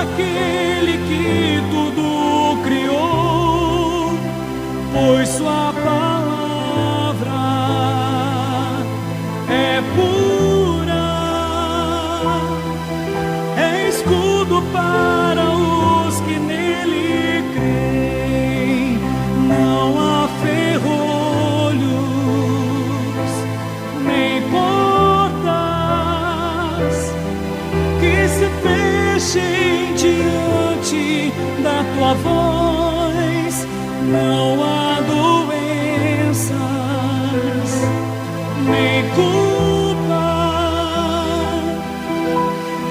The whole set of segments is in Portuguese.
daquele que tudo criou, pois sua palavra é pura, é escudo para os que nele creem. Não há ferrolhos nem portas que se fechem diante da tua voz. Não há doenças nem culpa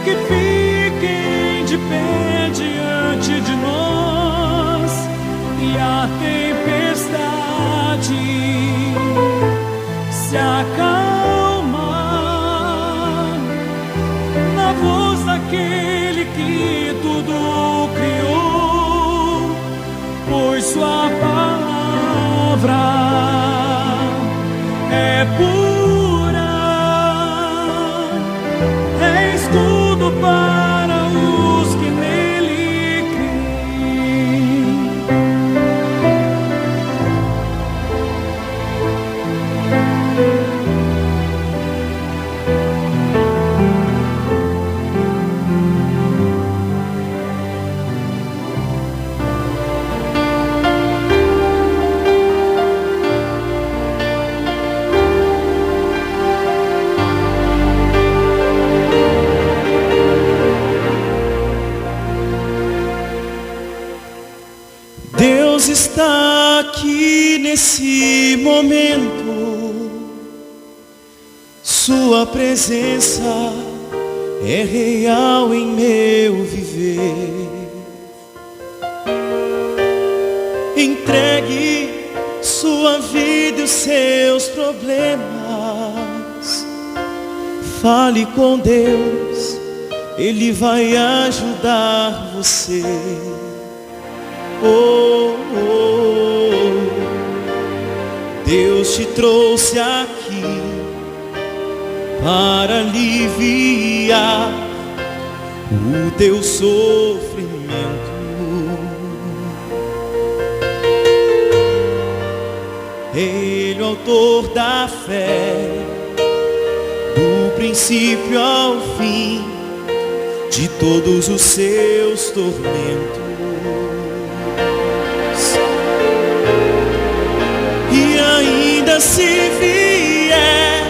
que fiquem de pé diante de nós. E a tempestade se acalma na voz daquele que tudo criou, pois sua palavra é pura, é escudo para os que nele creem. Deus está aqui nesse momento, sua presença é real em meu viver. Entregue sua vida e os seus problemas, fale com Deus, Ele vai ajudar você. Oh, oh, Deus te trouxe aqui para aliviar o teu sofrimento. Ele é o autor da fé, do princípio ao fim de todos os seus tormentos. E ainda se vier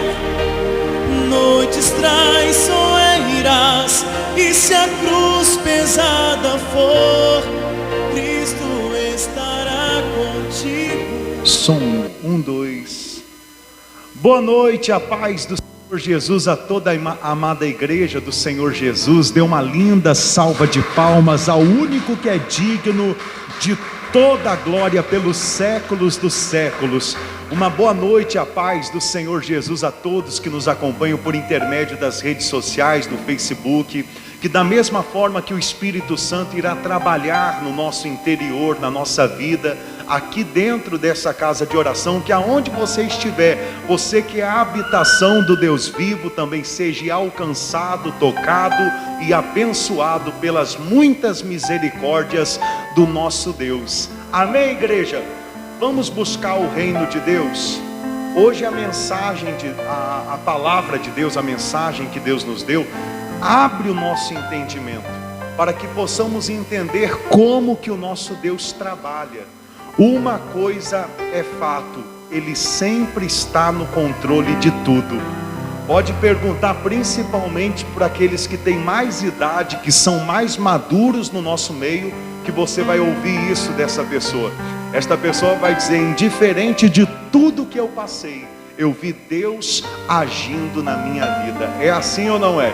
noites traiçoeiras, e se a cruz pesada for, Cristo estará contigo. Som 1, 2. Boa noite, a paz do Senhor Jesus a toda a amada igreja do Senhor Jesus. Dê uma linda salva de palmas ao único que é digno de toda a glória pelos séculos dos séculos. Uma boa noite, a paz do Senhor Jesus a todos que nos acompanham por intermédio das redes sociais, do Facebook. Que da mesma forma que o Espírito Santo irá trabalhar no nosso interior, na nossa vida, aqui dentro dessa casa de oração, que aonde você estiver, você que é a habitação do Deus vivo, também seja alcançado, tocado e abençoado pelas muitas misericórdias do nosso Deus. Amém, igreja? Vamos buscar o reino de Deus. Hoje a mensagem, a palavra de Deus, a mensagem que Deus nos deu, abre o nosso entendimento, para que possamos entender como que o nosso Deus trabalha. Uma coisa é fato, Ele sempre está no controle de tudo. Pode perguntar principalmente para aqueles que têm mais idade, que são mais maduros no nosso meio, que você vai ouvir isso dessa pessoa. Esta pessoa vai dizer: indiferente de tudo que eu passei, eu vi Deus agindo na minha vida. É assim ou não é?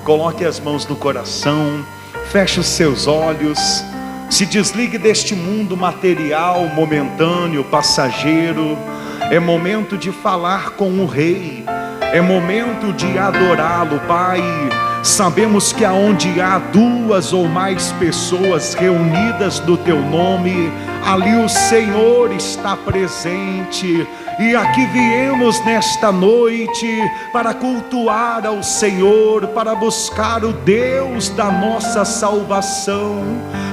Coloque as mãos no coração, feche os seus olhos, se desligue deste mundo material, momentâneo, passageiro. É momento de falar com o Rei, é momento de adorá-lo. Pai, sabemos que aonde há 2 ou mais pessoas reunidas no teu nome, ali o Senhor está presente. E aqui viemos nesta noite para cultuar ao Senhor, para buscar o Deus da nossa salvação,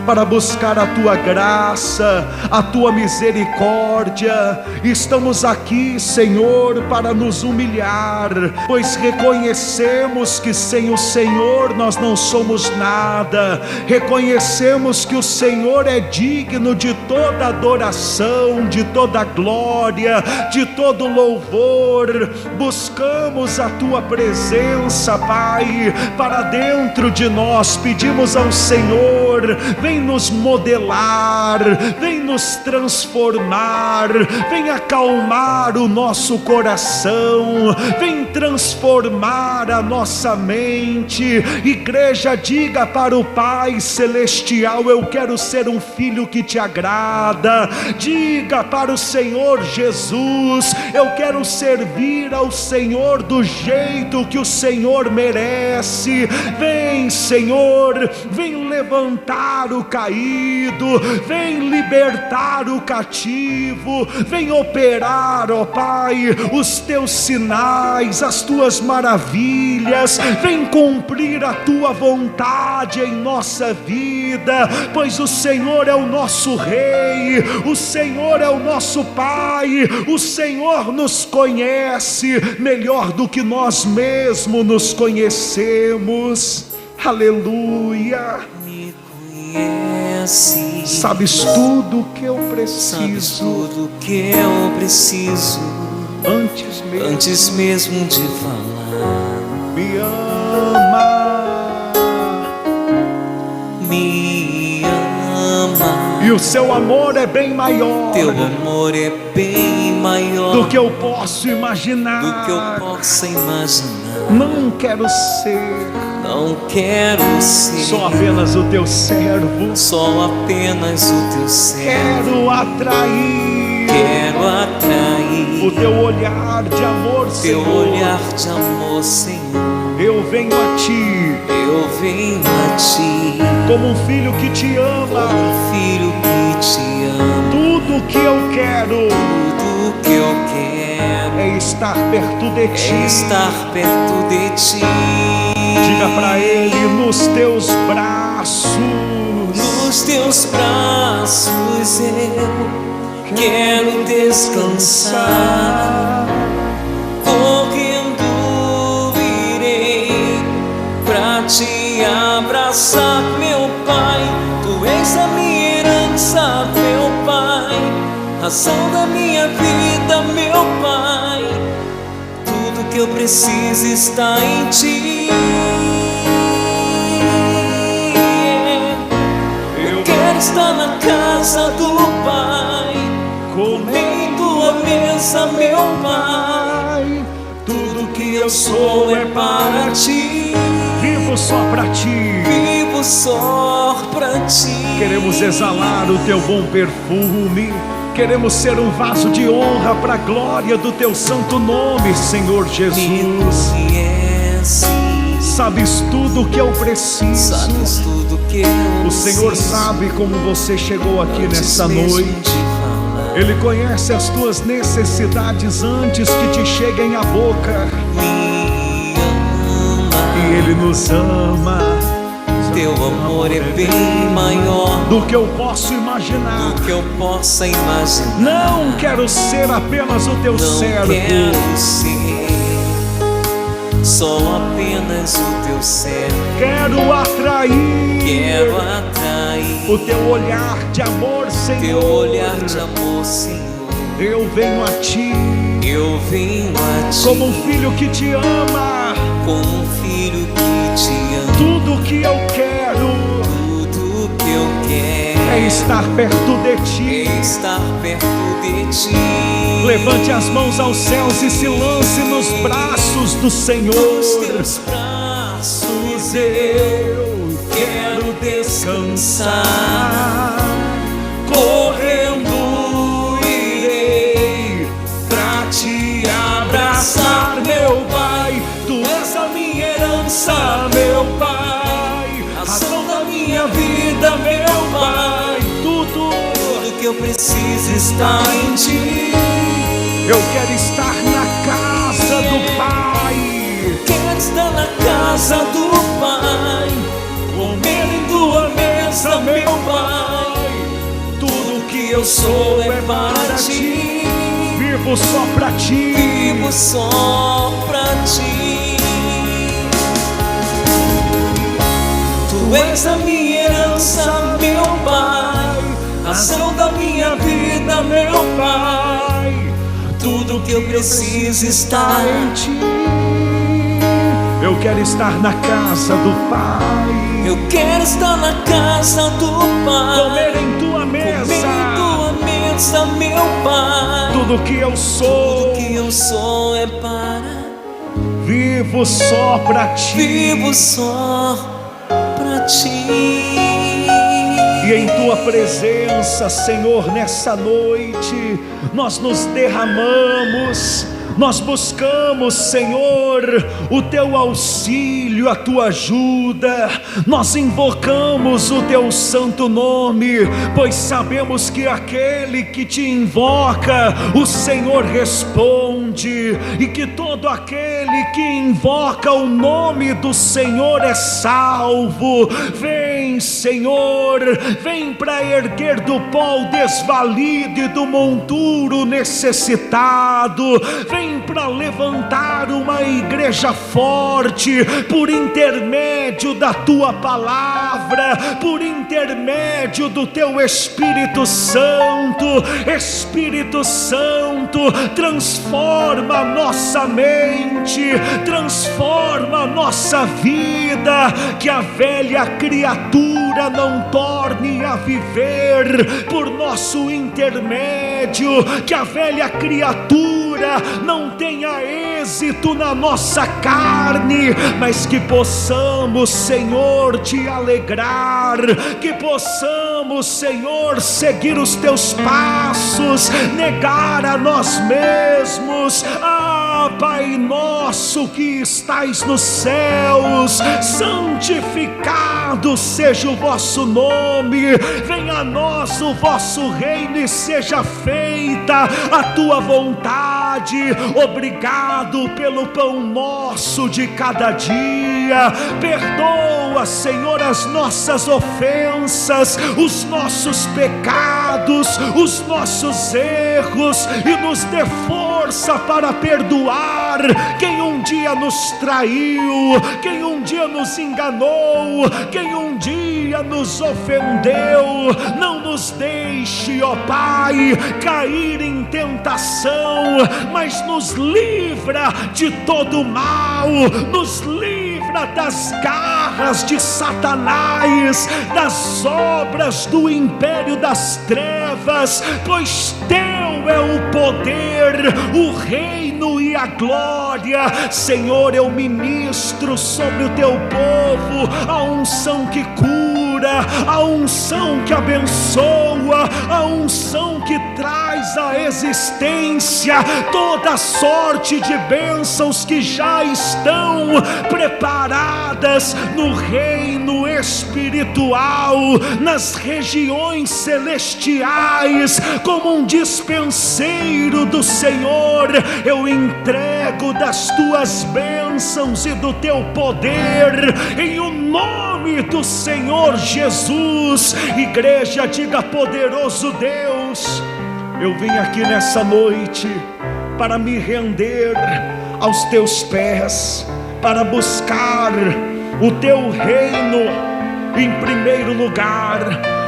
para buscar a Tua graça, a Tua misericórdia. Estamos aqui, Senhor, para nos humilhar, pois reconhecemos que sem o Senhor nós não somos nada. Reconhecemos que o Senhor é digno de toda adoração, de toda glória, de todo louvor. Buscamos a Tua presença, Pai, para dentro de nós. Pedimos ao Senhor: vem nos modelar, vem nos transformar, vem acalmar o nosso coração, vem transformar a nossa mente. Igreja, diga para o Pai Celestial: eu quero ser um filho que Te agrada. Diga para o Senhor Jesus: eu quero servir ao Senhor do jeito que o Senhor merece. Vem, Senhor, vem levantar o caído, vem libertar o cativo, vem operar, ó Pai, os Teus sinais, as Tuas maravilhas, vem cumprir a Tua vontade em nossa vida, pois o Senhor é o nosso Rei, o Senhor é o nosso Pai, o Senhor nos conhece melhor do que nós mesmos nos conhecemos. Aleluia. Sabes tudo que eu preciso. Sabes tudo que eu preciso. Antes mesmo de falar. Me ama. Me ama. E o Seu amor é bem maior. Teu amor é bem maior do que eu posso imaginar. Do que eu possa imaginar. Não quero ser só apenas o Teu servo. Só apenas o Teu servo. Quero atrair o Teu olhar de amor, Senhor. Teu olhar de amor, Senhor. Eu venho a Ti. Eu venho a Ti. Como um filho que Te ama. Como um filho que Te ama. Tudo que eu quero. Tudo que eu quero é estar perto de Ti. É estar perto de Ti. Diga para Ele: nos Teus braços. Nos Teus braços eu quero descansar. Correndo irei pra Te abraçar, meu Pai. Tu és a minha herança, meu Pai, razão da minha vida, meu Pai. Tudo que eu preciso está em Ti. Eu quero estar na casa do Pai, comendo a mesa, meu Pai. Tudo que eu sou é para Ti. Vivo só para Ti. Vivo só para Ti. Queremos exalar o Teu bom perfume. Queremos ser um vaso de honra para a glória do Teu santo nome, Senhor Jesus. Sabes tudo que eu preciso. Sabes tudo que eu o Senhor sabe como você chegou aqui nessa noite. Ele conhece as tuas necessidades antes que te cheguem à boca. Me ama. E Ele nos ama. Teu amor é bem maior do que eu posso imaginar. Do que eu possa imaginar. Não quero ser apenas o Teu servo. Não quero ser só apenas o Teu servo. Quero atrair o Teu olhar de amor, Senhor. Teu olhar de amor, Senhor. Eu venho a Ti. Eu venho a Ti. Como um filho que Te ama. Como um filho que Te ama. Tudo que eu quero. Tudo que eu quero é estar perto de Ti. É estar perto de Ti. Levante as mãos aos céus e se lance nos braços do Senhor. Nos Teus braços eu quero descansar. Correndo irei pra Te abraçar, meu Pai. Tu és a minha herança, meu Pai, razão da minha vida, meu Pai. Tudo que eu preciso está em Ti. Eu quero estar na casa do Pai. Quero estar na casa do Pai, comer em tua mesa, meu Pai. Tudo que eu sou é para ti. Vivo só pra ti. Vivo só pra ti. Tu és a minha herança, meu Pai, razão da minha vida, meu Pai. Tudo que eu preciso está em ti. Eu quero estar na casa do Pai. Eu quero estar na casa do Pai, Comer em tua mesa. comer em tua mesa, meu Pai. Tudo que eu sou. Tudo que eu sou é para. Vivo só pra ti. Vivo só pra ti. E em tua presença, Senhor, nessa noite, nós nos derramamos. Nós buscamos, Senhor, o teu auxílio, a tua ajuda. Nós invocamos o teu santo nome, pois sabemos que aquele que te invoca, o Senhor responde, e que todo aquele que invoca o nome do Senhor é salvo. Vem, Senhor, vem para erguer do pó o desvalido e do monturo necessitado. Vem para levantar uma igreja forte, por intermédio da tua palavra, por intermédio do teu Espírito Santo. Espírito Santo, transforma a nossa mente, transforma a nossa vida, que a velha criatura não torne a viver por nosso intermédio, que a velha criatura não tenha êxito na nossa carne, mas que possamos, Senhor, te alegrar, que possamos, Senhor, seguir os teus passos, negar a nós mesmos. Pai nosso que estais nos céus, santificado seja o vosso nome. Venha a nós o vosso reino e seja feita a tua vontade. Obrigado pelo pão nosso de cada dia. Perdoa, Senhor, as nossas ofensas, os nossos pecados, os nossos erros, e nos dê força para perdoar quem um dia nos traiu, quem um dia nos enganou, quem um dia nos ofendeu. Não nos deixe, ó Pai, cair em tentação, mas nos livra de todo mal, nos livra das garras de Satanás, das obras do império das trevas, pois teu é o poder, o reino e a glória. Senhor, eu ministro sobre o teu povo a unção que cura, a unção que abençoa, a unção que traz à existência toda sorte de bênçãos que já estão preparadas no reino espiritual, nas regiões celestiais. Como um dispenseiro do Senhor, eu entrego das tuas bênçãos e do teu poder, em o nome do Senhor Jesus. Igreja, diga: poderoso Deus, eu vim aqui nessa noite para me render aos teus pés, para buscar o teu reino em primeiro lugar.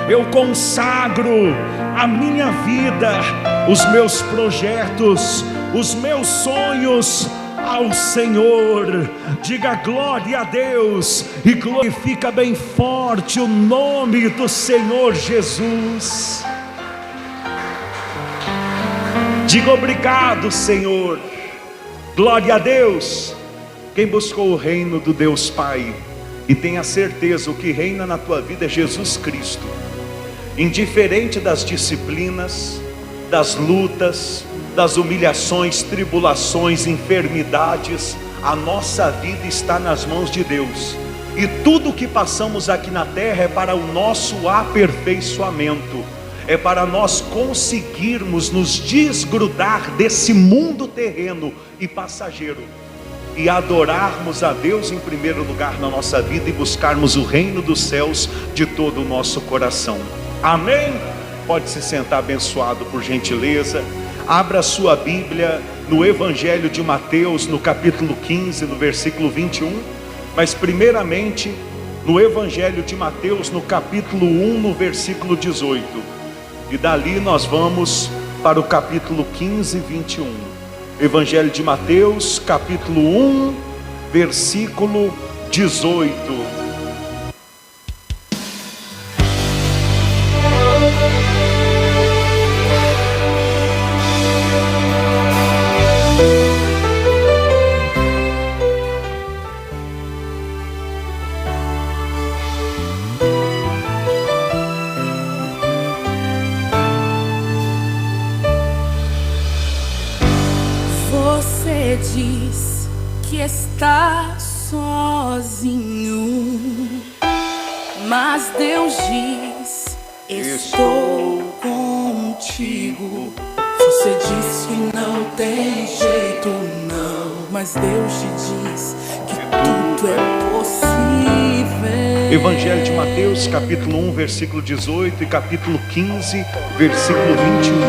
Eu consagro a minha vida, os meus projetos, os meus sonhos ao Senhor. Diga glória a Deus e glorifica bem forte o nome do Senhor Jesus. Diga obrigado, Senhor. Glória a Deus. Quem buscou o reino do Deus Pai e tem a certeza o que reina na tua vida é Jesus Cristo, indiferente das disciplinas, das lutas, das humilhações, tribulações, enfermidades, a nossa vida está nas mãos de Deus, e tudo que passamos aqui na terra é para o nosso aperfeiçoamento. é para nós conseguirmos nos desgrudar desse mundo terreno e passageiro e adorarmos a Deus em primeiro lugar na nossa vida e buscarmos o reino dos céus de todo o nosso coração. Amém? Pode se sentar, abençoado, por gentileza. Abra a sua Bíblia no Evangelho de Mateus, no capítulo 15, no versículo 21. Mas primeiramente no Evangelho de Mateus, no capítulo 1, no versículo 18. E dali nós vamos para o capítulo 15, 21. Evangelho de Mateus, capítulo 1, versículo 18. Você diz que está sozinho, mas Deus diz: estou contigo. Você diz que não tem jeito, não, mas Deus te diz que tudo é possível. Evangelho de Mateus, capítulo 1, versículo 18 e capítulo 15, versículo 21.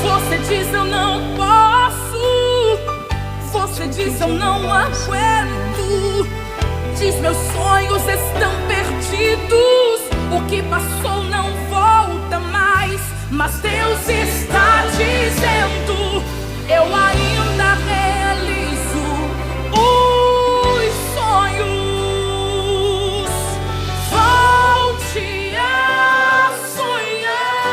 Você diz: eu não posso. Você diz: eu não aguento. Diz: meus sonhos estão perdidos. O que passou não volta mais. Mas Deus está dizendo: eu ainda realizo os sonhos. Volte a sonhar.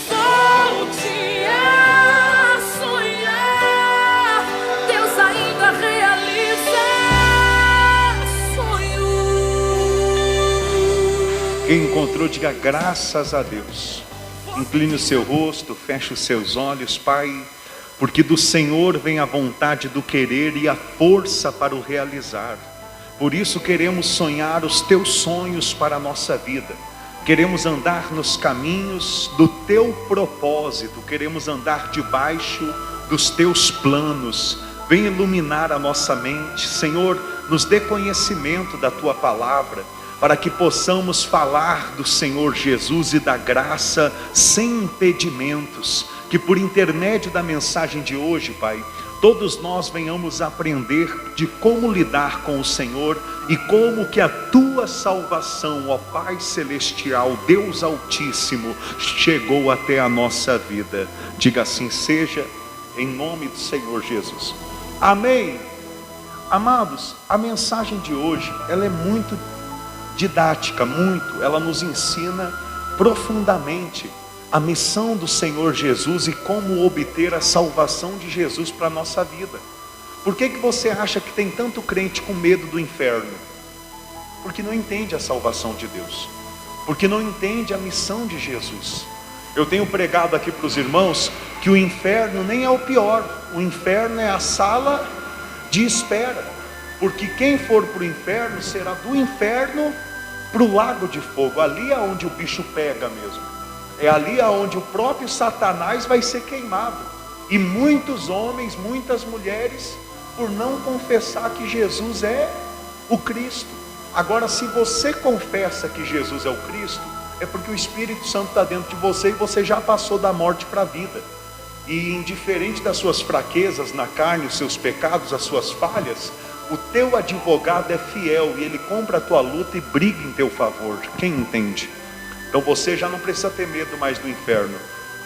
Volte a sonhar. Deus ainda realiza sonhos. Quem encontrou, diga graças a Deus. Incline o seu rosto, feche os seus olhos, Pai, porque do Senhor vem a vontade do querer e a força para o realizar. Por isso queremos sonhar os teus sonhos para a nossa vida. Queremos andar nos caminhos do teu propósito, queremos andar debaixo dos teus planos. Vem iluminar a nossa mente, Senhor, nos dê conhecimento da tua palavra, para que possamos falar do Senhor Jesus e da graça sem impedimentos. Que por intermédio da mensagem de hoje, Pai, todos nós venhamos aprender de como lidar com o Senhor e como que a tua salvação, ó Pai Celestial, Deus Altíssimo, chegou até a nossa vida. Diga assim seja, em nome do Senhor Jesus. Amém. Amados, a mensagem de hoje, ela é muito didática, ela nos ensina profundamente a missão do Senhor Jesus e como obter a salvação de Jesus para a nossa vida. Por que você acha que tem tanto crente com medo do inferno? Porque não entende a salvação de Deus, porque não entende a missão de Jesus. Eu tenho pregado aqui para os irmãos que o inferno nem é o pior, o inferno é a sala de espera, porque quem for para o inferno será do inferno para o lago de fogo. Ali é onde o bicho pega mesmo, é ali onde o próprio Satanás vai ser queimado. E muitos homens, muitas mulheres, por não confessar que Jesus é o Cristo. Agora, se você confessa que Jesus é o Cristo, é porque o Espírito Santo está dentro de você e você já passou da morte para a vida. E indiferente das suas fraquezas na carne, os seus pecados, as suas falhas, o teu advogado é fiel e ele compra a tua luta e briga em teu favor. Quem entende? Então você já não precisa ter medo mais do inferno,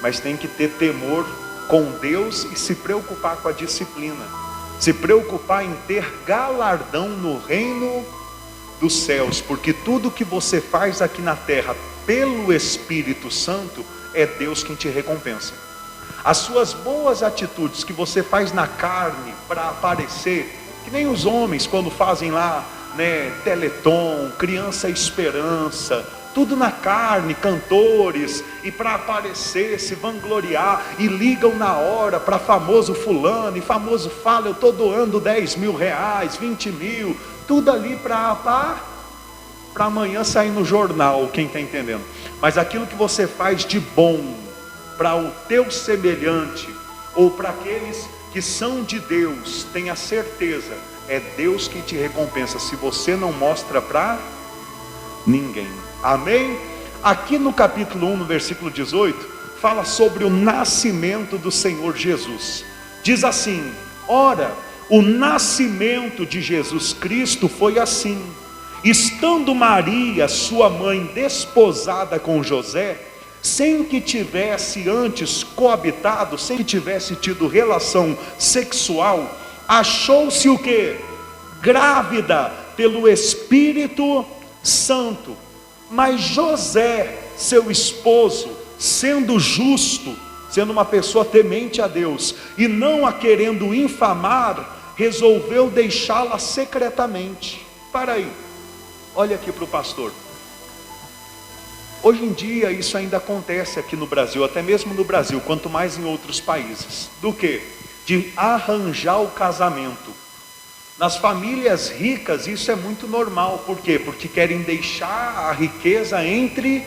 mas tem que ter temor com Deus e se preocupar com a disciplina, se preocupar em ter galardão no reino dos céus, porque tudo que você faz aqui na terra pelo Espírito Santo é Deus quem te recompensa. As suas boas atitudes que você faz na carne para aparecer, que nem os homens quando fazem lá, Teleton, Criança Esperança, tudo na carne, cantores, e para aparecer, se vangloriar, e ligam na hora para famoso fulano, e famoso fala: eu estou doando 10 mil reais, 20 mil, tudo ali para para amanhã sair no jornal, quem está entendendo? Mas aquilo que você faz de bom para o teu semelhante, ou para aqueles que são de Deus, tenha certeza, é Deus quem te recompensa, se você não mostra para ninguém. Amém? Aqui no capítulo 1, no versículo 18, fala sobre o nascimento do Senhor Jesus. Diz assim: ora, o nascimento de Jesus Cristo foi assim: estando Maria, sua mãe, desposada com José, sem que tivesse antes coabitado, sem que tivesse tido relação sexual, achou-se o quê? Grávida pelo Espírito Santo. Mas José, seu esposo, sendo justo, sendo uma pessoa temente a Deus, e não a querendo infamar, resolveu deixá-la secretamente. Para aí, olha aqui para o pastor. Hoje em dia isso ainda acontece aqui no Brasil, até mesmo no Brasil, quanto mais em outros países. Do que? De arranjar o casamento. Nas famílias ricas isso é muito normal. Por quê? Porque querem deixar a riqueza entre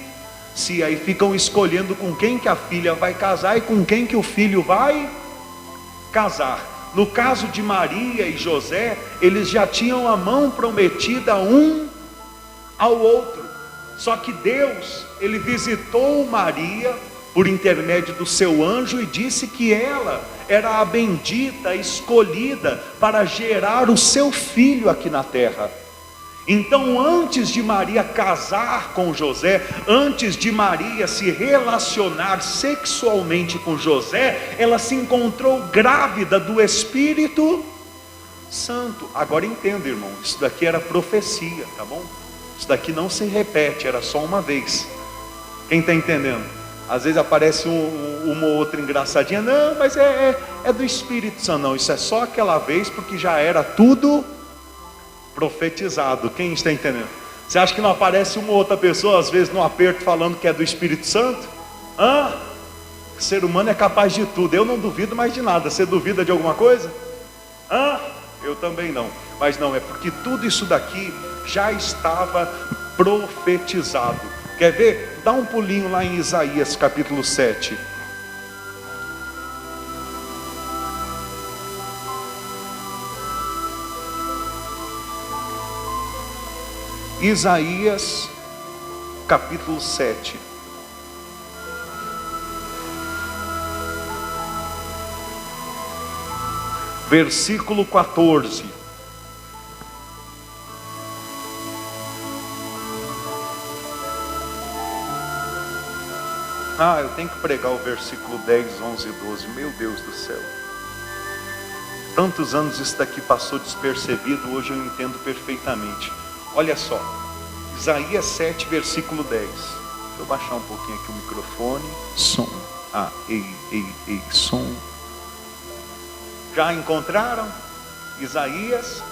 si. Aí ficam escolhendo com quem que a filha vai casar e com quem que o filho vai casar. No caso de Maria e José, eles já tinham a mão prometida um ao outro. Só que Deus, ele visitou Maria por intermédio do seu anjo e disse que ela era a bendita, escolhida para gerar o seu filho aqui na terra. Então, antes de Maria casar com José, antes de Maria se relacionar sexualmente com José, ela se encontrou grávida do Espírito Santo. Agora entenda, irmão, isso daqui era profecia, tá bom? Isso daqui não se repete, era só uma vez. Quem está entendendo? Às vezes aparece uma ou outra engraçadinha. Não, mas é do Espírito Santo. Não, isso é só aquela vez, porque já era tudo profetizado. Quem está entendendo? Você acha que não aparece uma ou outra pessoa, às vezes no aperto, falando que é do Espírito Santo? O ser humano é capaz de tudo. Eu não duvido mais de nada. Você duvida de alguma coisa? Eu também não. Mas não, é porque tudo isso daqui já estava profetizado. Quer ver? Dá um pulinho lá em Isaías capítulo 7. Isaías capítulo 7. Versículo 14. Eu tenho que pregar o versículo 10, 11 e 12. Meu Deus do céu. Tantos anos isso daqui passou despercebido, hoje eu entendo perfeitamente. Olha só, Isaías 7, versículo 10. Deixa eu baixar um pouquinho aqui o microfone. Som. Ei, som. Já encontraram? Isaías,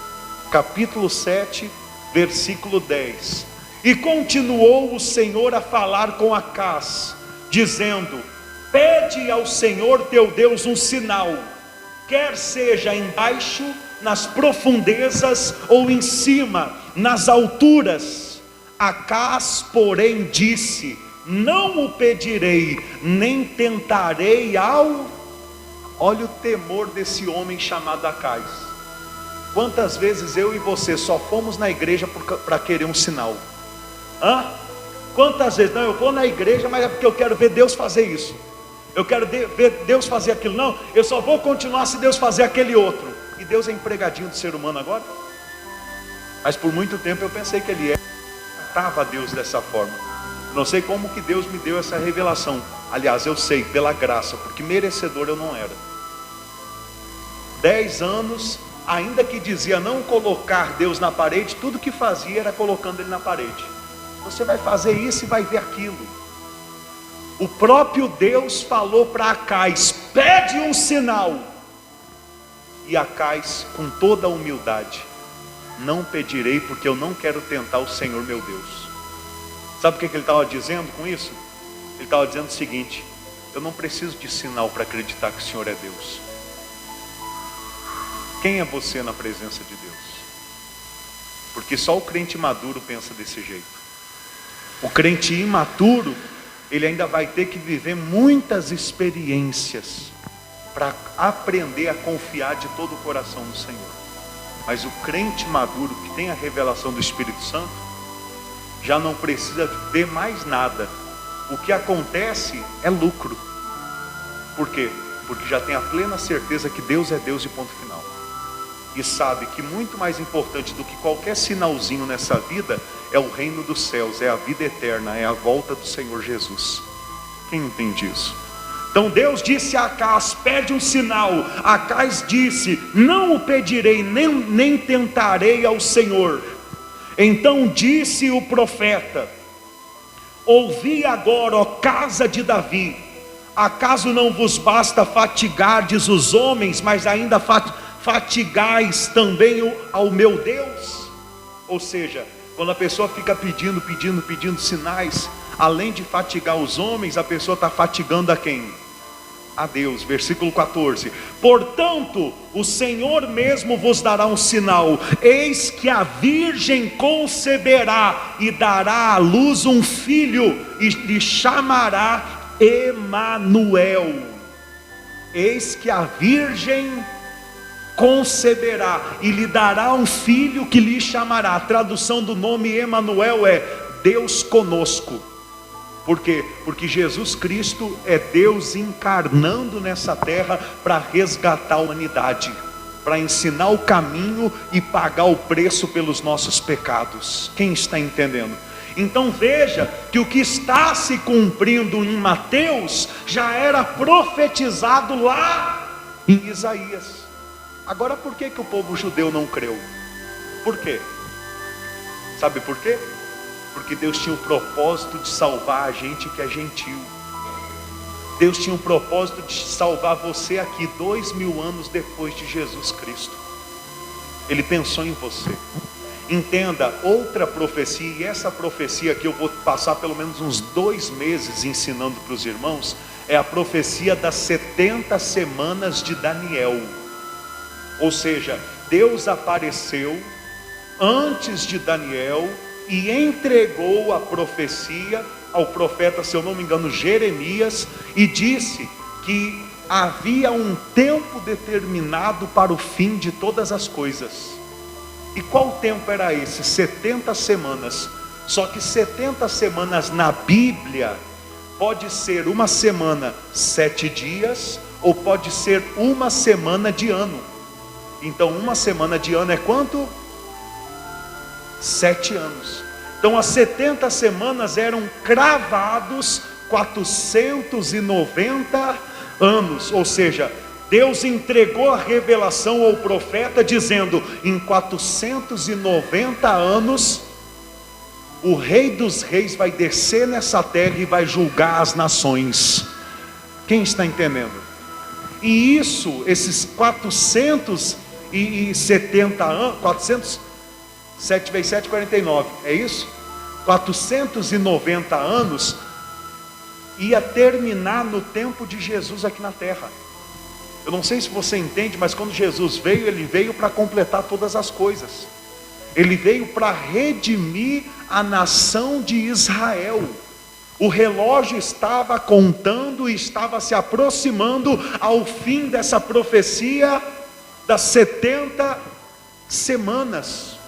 capítulo 7, versículo 10. E continuou o Senhor a falar com Acaz, dizendo: pede ao Senhor teu Deus um sinal, quer seja embaixo, nas profundezas, ou em cima, nas alturas. Acaz, porém, disse: não o pedirei, nem tentarei ao... Olha o temor desse homem chamado Acaz. Quantas vezes eu e você só fomos na igreja para querer um sinal? Quantas vezes? Não, eu vou na igreja, mas é porque eu quero ver Deus fazer isso. Eu quero ver Deus fazer aquilo. Não, eu só vou continuar se Deus fazer aquele outro. E Deus é empregadinho do ser humano agora? Mas por muito tempo eu pensei que Ele tratava Deus dessa forma. Não sei como que Deus me deu essa revelação. Aliás, eu sei, pela graça, porque merecedor eu não era. 10 anos, ainda que dizia não colocar Deus na parede, tudo que fazia era colocando Ele na parede. Você vai fazer isso e vai ver aquilo. O próprio Deus falou para Acaz: pede um sinal. E Acaz, com toda a humildade: não pedirei, porque eu não quero tentar o Senhor meu Deus. Sabe o que ele estava dizendo com isso? Ele estava dizendo o seguinte: eu não preciso de sinal para acreditar que o Senhor é Deus. Quem é você na presença de Deus? Porque só o crente maduro pensa desse jeito. O crente imaturo, ele ainda vai ter que viver muitas experiências para aprender a confiar de todo o coração no Senhor. Mas o crente maduro, que tem a revelação do Espírito Santo, já não precisa ver mais nada. O que acontece é lucro. Por quê? Porque já tem a plena certeza que Deus é Deus e ponto final. E sabe que muito mais importante do que qualquer sinalzinho nessa vida é o reino dos céus, é a vida eterna, é a volta do Senhor Jesus. Quem entende isso? Então Deus disse a Acás: pede um sinal. Acás disse: não o pedirei, nem tentarei ao Senhor. Então disse o profeta: ouvi agora, ó casa de Davi, acaso não vos basta fatigardes os homens, mas ainda fatigais também ao meu Deus? Ou seja, quando a pessoa fica pedindo sinais, além de fatigar os homens, a pessoa está fatigando a quem? A Deus. Versículo 14: portanto, o Senhor mesmo vos dará um sinal: eis que a virgem conceberá e dará à luz um filho, e lhe chamará Emanuel. Eis que a virgem conceberá e lhe dará um filho, que lhe chamará. A tradução do nome Emanuel é Deus conosco. Por quê? Porque Jesus Cristo é Deus encarnando nessa terra para resgatar a humanidade, para ensinar o caminho e pagar o preço pelos nossos pecados. Quem está entendendo? Então veja que o que está se cumprindo em Mateus já era profetizado lá em Isaías. Agora, por que o povo judeu não creu? Por quê? Sabe por quê? Porque Deus tinha o propósito de salvar a gente que é gentil. Deus tinha o propósito de salvar você aqui 2000 anos depois de Jesus Cristo. Ele pensou em você. Entenda, outra profecia, e essa profecia que eu vou passar pelo menos uns 2 meses ensinando para os irmãos, é a profecia das 70 semanas de Daniel. Ou seja, Deus apareceu antes de Daniel e entregou a profecia ao profeta, se eu não me engano, Jeremias, e disse que havia um tempo determinado para o fim de todas as coisas. E qual tempo era esse? 70 semanas. Só que 70 semanas na Bíblia pode ser uma semana 7 dias, ou pode ser uma semana de ano. Então uma semana de ano é quanto? 7 anos. Então as 70 semanas eram cravados 490 anos. Ou seja, Deus entregou a revelação ao profeta dizendo: em 490 anos o Rei dos Reis vai descer nessa terra e vai julgar as nações. Quem está entendendo? E isso, esses 470 anos, 7 vezes 7, 49, é isso? 490 anos ia terminar no tempo de Jesus aqui na terra. Eu não sei se você entende, mas quando Jesus veio, ele veio para completar todas as coisas. Ele veio para redimir a nação de Israel. O relógio estava contando e estava se aproximando ao fim dessa profecia das 70 semanas.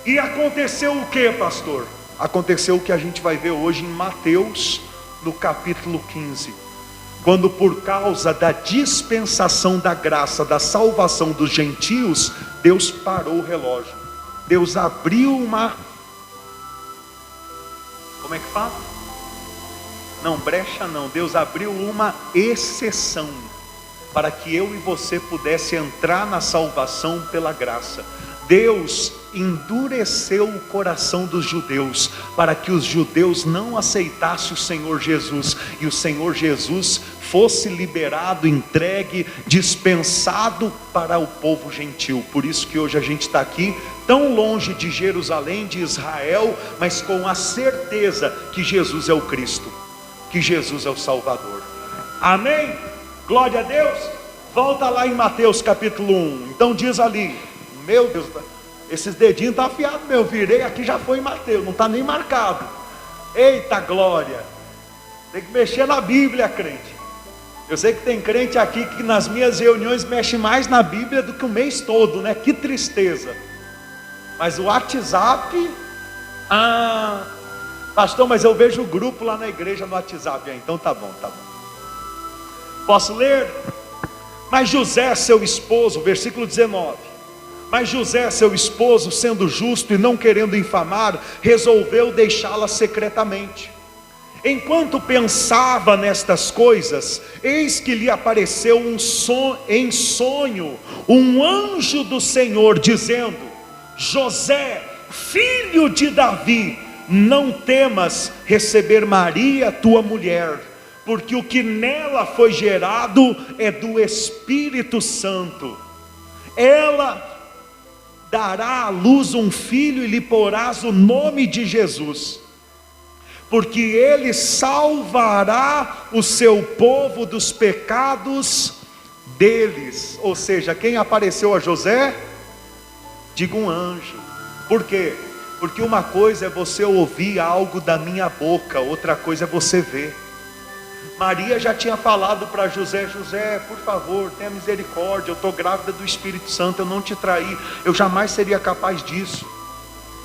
E aconteceu o que, pastor? Aconteceu o que a gente vai ver hoje em Mateus, no capítulo 15. Quando, por causa da dispensação da graça, da salvação dos gentios, Deus parou o relógio. Deus abriu uma... Como é que fala? Não, brecha não. Deus abriu uma exceção para que eu e você pudesse entrar na salvação pela graça. Deus endureceu o coração dos judeus para que os judeus não aceitassem o Senhor Jesus e o Senhor Jesus fosse liberado, entregue, dispensado para o povo gentil. Por isso que hoje a gente está aqui tão longe de Jerusalém, de Israel, mas com a certeza que Jesus é o Cristo, que Jesus é o Salvador. Amém? Glória a Deus. Volta lá em Mateus capítulo 1. Então diz ali, meu Deus, Esses dedinhos estão afiados, meu. Virei aqui, já foi em Mateus, não está nem marcado. Eita glória! Tem que mexer na Bíblia, crente. Eu sei que tem crente aqui que nas minhas reuniões mexe mais na Bíblia do que o mês todo, né? Que tristeza. Mas o WhatsApp, pastor, mas eu vejo o grupo lá na igreja no WhatsApp. Então tá bom, tá bom. Posso ler? Mas José, seu esposo, versículo 19. Mas José, seu esposo, sendo justo e não querendo infamar, resolveu deixá-la secretamente. Enquanto pensava nestas coisas, eis que lhe apareceu em sonho um anjo do Senhor, dizendo: José, filho de Davi, não temas receber Maria, tua mulher, porque o que nela foi gerado é do Espírito Santo. Ela dará à luz um filho e lhe porás o nome de Jesus, porque ele salvará o seu povo dos pecados deles. Ou seja, quem apareceu a José? Diga um anjo. Por quê? Porque uma coisa é você ouvir algo da minha boca, outra coisa é você ver. Maria já tinha falado para José: José, por favor, tenha misericórdia, eu estou grávida do Espírito Santo, eu não te traí, eu jamais seria capaz disso.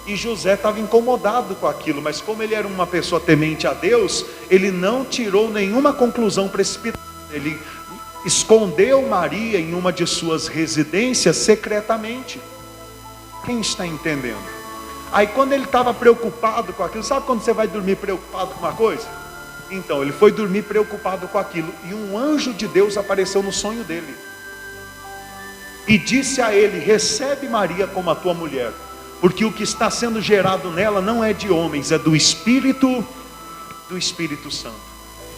E José estava incomodado com aquilo, mas como ele era uma pessoa temente a Deus, ele não tirou nenhuma conclusão precipitada. Ele escondeu Maria em uma de suas residências secretamente. Quem está entendendo? Aí quando ele estava preocupado com aquilo, sabe quando você vai dormir preocupado com uma coisa? Então ele foi dormir preocupado com aquilo, e um anjo de Deus apareceu no sonho dele e disse a ele: recebe Maria como a tua mulher, porque o que está sendo gerado nela não é de homens, é do Espírito Santo.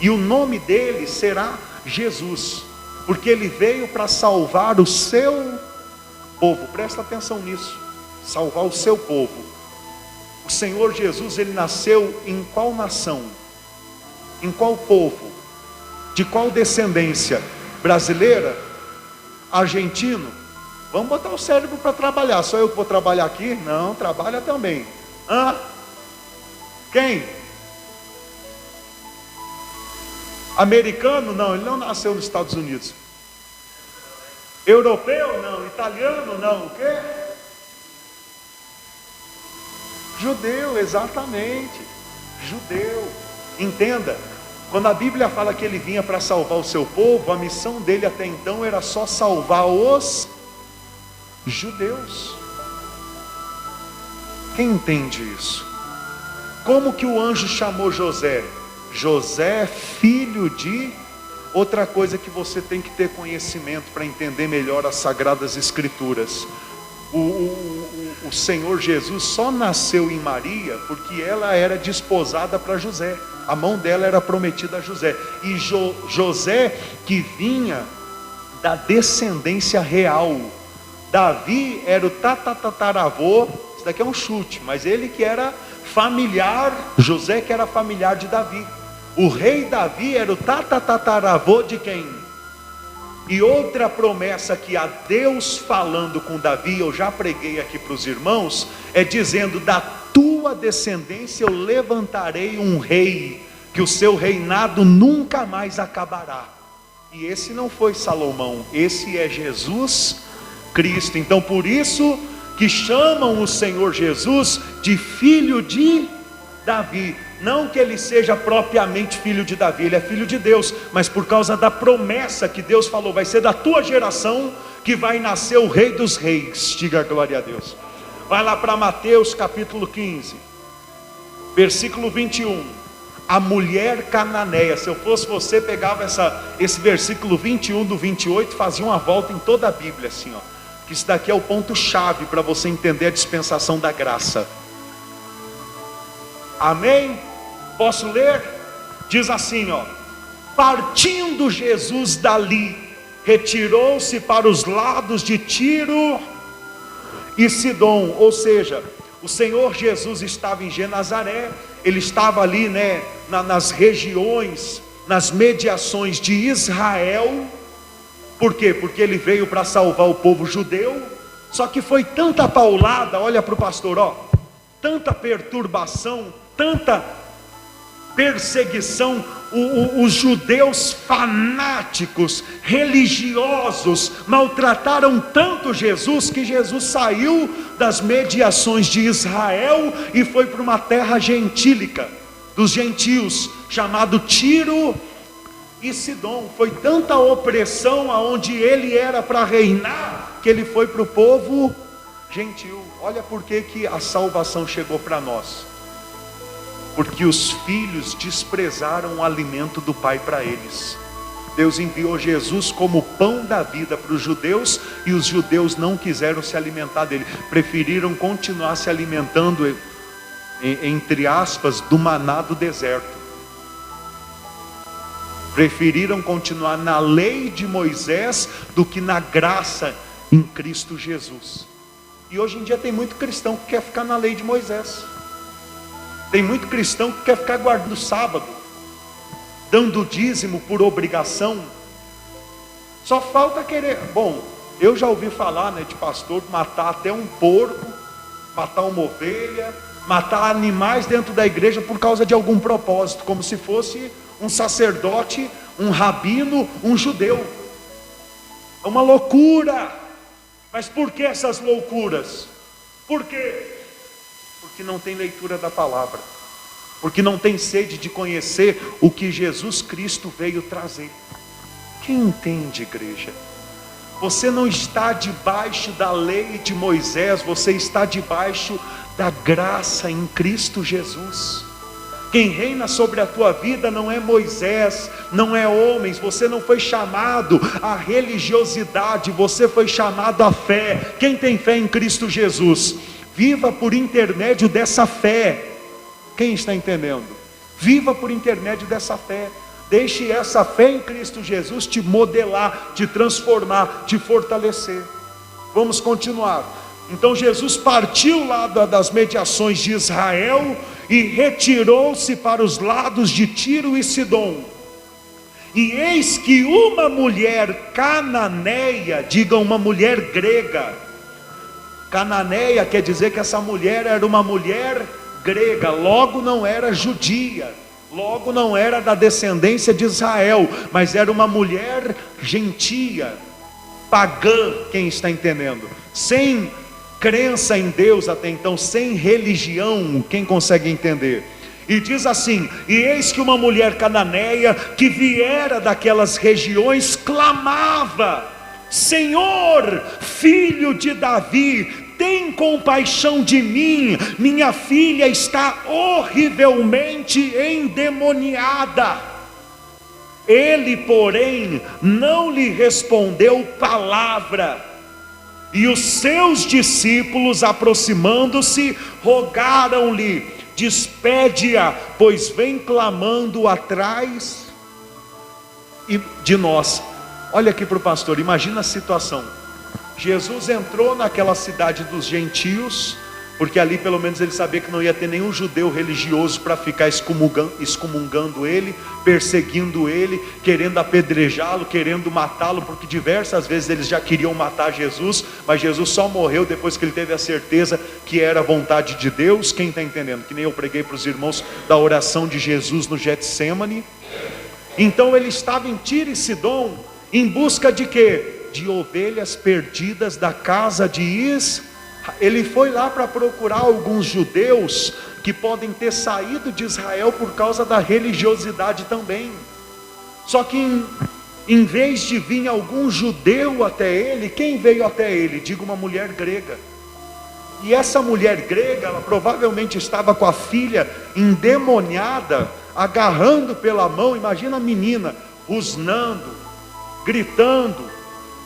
E o nome dele será Jesus, porque ele veio para salvar o seu povo. Presta atenção nisso, salvar o seu povo. O Senhor Jesus, ele nasceu em qual nação? Em qual povo? De qual descendência? Brasileira? Argentino? Vamos botar o cérebro para trabalhar. Só eu que vou trabalhar aqui? Não, trabalha também. Quem? Americano? Não, ele não nasceu nos Estados Unidos. Europeu? Não. Italiano? Não. O quê? Judeu, exatamente. Judeu. Entenda, quando a Bíblia fala que ele vinha para salvar o seu povo, a missão dele até então era só salvar os judeus. Quem entende isso? Como que o anjo chamou José? José, filho de... Outra coisa que você tem que ter conhecimento para entender melhor as Sagradas Escrituras. O Senhor Jesus só nasceu em Maria porque ela era desposada para José. A mão dela era prometida a José. E José, que vinha da descendência real. Davi era o tataravô. Isso daqui é um chute, mas ele que era familiar, José que era familiar de Davi. O rei Davi era o tataravô de quem? E outra promessa que a Deus falando com Davi, eu já preguei aqui para os irmãos, é dizendo: da tua descendência eu levantarei um rei, que o seu reinado nunca mais acabará. E esse não foi Salomão, esse é Jesus Cristo. Então por isso que chamam o Senhor Jesus de filho de Davi. Não que ele seja propriamente filho de Davi, ele é filho de Deus, mas por causa da promessa que Deus falou: vai ser da tua geração que vai nascer o Rei dos Reis. Diga glória a Deus. Vai lá para Mateus capítulo 15, versículo 21. A mulher cananeia. Se eu fosse você, pegava esse versículo 21 do 28, fazia uma volta em toda a Bíblia assim, ó. Que isso daqui é o ponto chave para você entender a dispensação da graça. Amém? Posso ler? Diz assim, ó: partindo Jesus dali, retirou-se para os lados de Tiro e Sidom. Ou seja, o Senhor Jesus estava em Genazaré, ele estava ali, né, nas regiões, nas mediações de Israel. Por quê? Porque ele veio para salvar o povo judeu. Só que foi tanta paulada, olha para o pastor, ó, tanta perturbação, tanta perseguição, os judeus fanáticos, religiosos, maltrataram tanto Jesus, que Jesus saiu das mediações de Israel e foi para uma terra gentílica, dos gentios, chamado Tiro e Sidom. Foi tanta opressão aonde ele era para reinar, que ele foi para o povo gentil. Olha por que a salvação chegou para nós. Porque os filhos desprezaram o alimento do Pai para eles. Deus enviou Jesus como pão da vida para os judeus, e os judeus não quiseram se alimentar dele, preferiram continuar se alimentando, entre aspas, do maná do deserto. Preferiram continuar na lei de Moisés do que na graça em Cristo Jesus. E hoje em dia tem muito cristão que quer ficar na lei de Moisés. Tem muito cristão que quer ficar guardando o sábado, dando dízimo por obrigação. Só falta querer. Bom, eu já ouvi falar, de pastor matar até um porco, matar uma ovelha, matar animais dentro da igreja por causa de algum propósito, como se fosse um sacerdote, um rabino, um judeu. É uma loucura. Mas por que essas loucuras? Por quê? Porque não tem leitura da palavra, porque não tem sede de conhecer o que Jesus Cristo veio trazer. Quem entende, igreja? Você não está debaixo da lei de Moisés, você está debaixo da graça em Cristo Jesus. Quem reina sobre a tua vida não é Moisés, não é homens. Você não foi chamado à religiosidade, você foi chamado à fé. Quem tem fé em Cristo Jesus, viva por intermédio dessa fé. Quem está entendendo? Viva por intermédio dessa fé. Deixe essa fé em Cristo Jesus te modelar, te transformar, te fortalecer. Vamos continuar. Então Jesus partiu lá das mediações de Israel e retirou-se para os lados de Tiro e Sidom. E eis que uma mulher cananeia, diga uma mulher grega. Cananeia quer dizer que essa mulher era uma mulher grega, logo não era judia, logo não era da descendência de Israel, mas era uma mulher gentia, pagã. Quem está entendendo? Sem crença em Deus até então, sem religião. Quem consegue entender? E diz assim: e eis que uma mulher cananeia que viera daquelas regiões clamava: Senhor, filho de Davi, tem compaixão de mim, minha filha está horrivelmente endemoniada. Ele, porém, não lhe respondeu palavra. E os seus discípulos, aproximando-se, rogaram-lhe: despede-a, pois vem clamando atrás de nós. Olha aqui para o pastor, imagina a situação. Jesus entrou naquela cidade dos gentios, porque ali pelo menos ele sabia que não ia ter nenhum judeu religioso para ficar excomungando ele, perseguindo ele, querendo apedrejá-lo, querendo matá-lo, porque diversas vezes eles já queriam matar Jesus, mas Jesus só morreu depois que ele teve a certeza que era a vontade de Deus. Quem está entendendo? Que nem eu preguei para os irmãos da oração de Jesus no Getsêmani. Então ele estava em Tiro e Sidom, em busca de quê? De ovelhas perdidas da casa de Israel. Ele foi lá para procurar alguns judeus que podem ter saído de Israel por causa da religiosidade também. Só que em vez de vir algum judeu até ele, quem veio até ele? Digo, uma mulher grega. E essa mulher grega, ela provavelmente estava com a filha endemoniada, agarrando pela mão. Imagina a menina rosnando, gritando,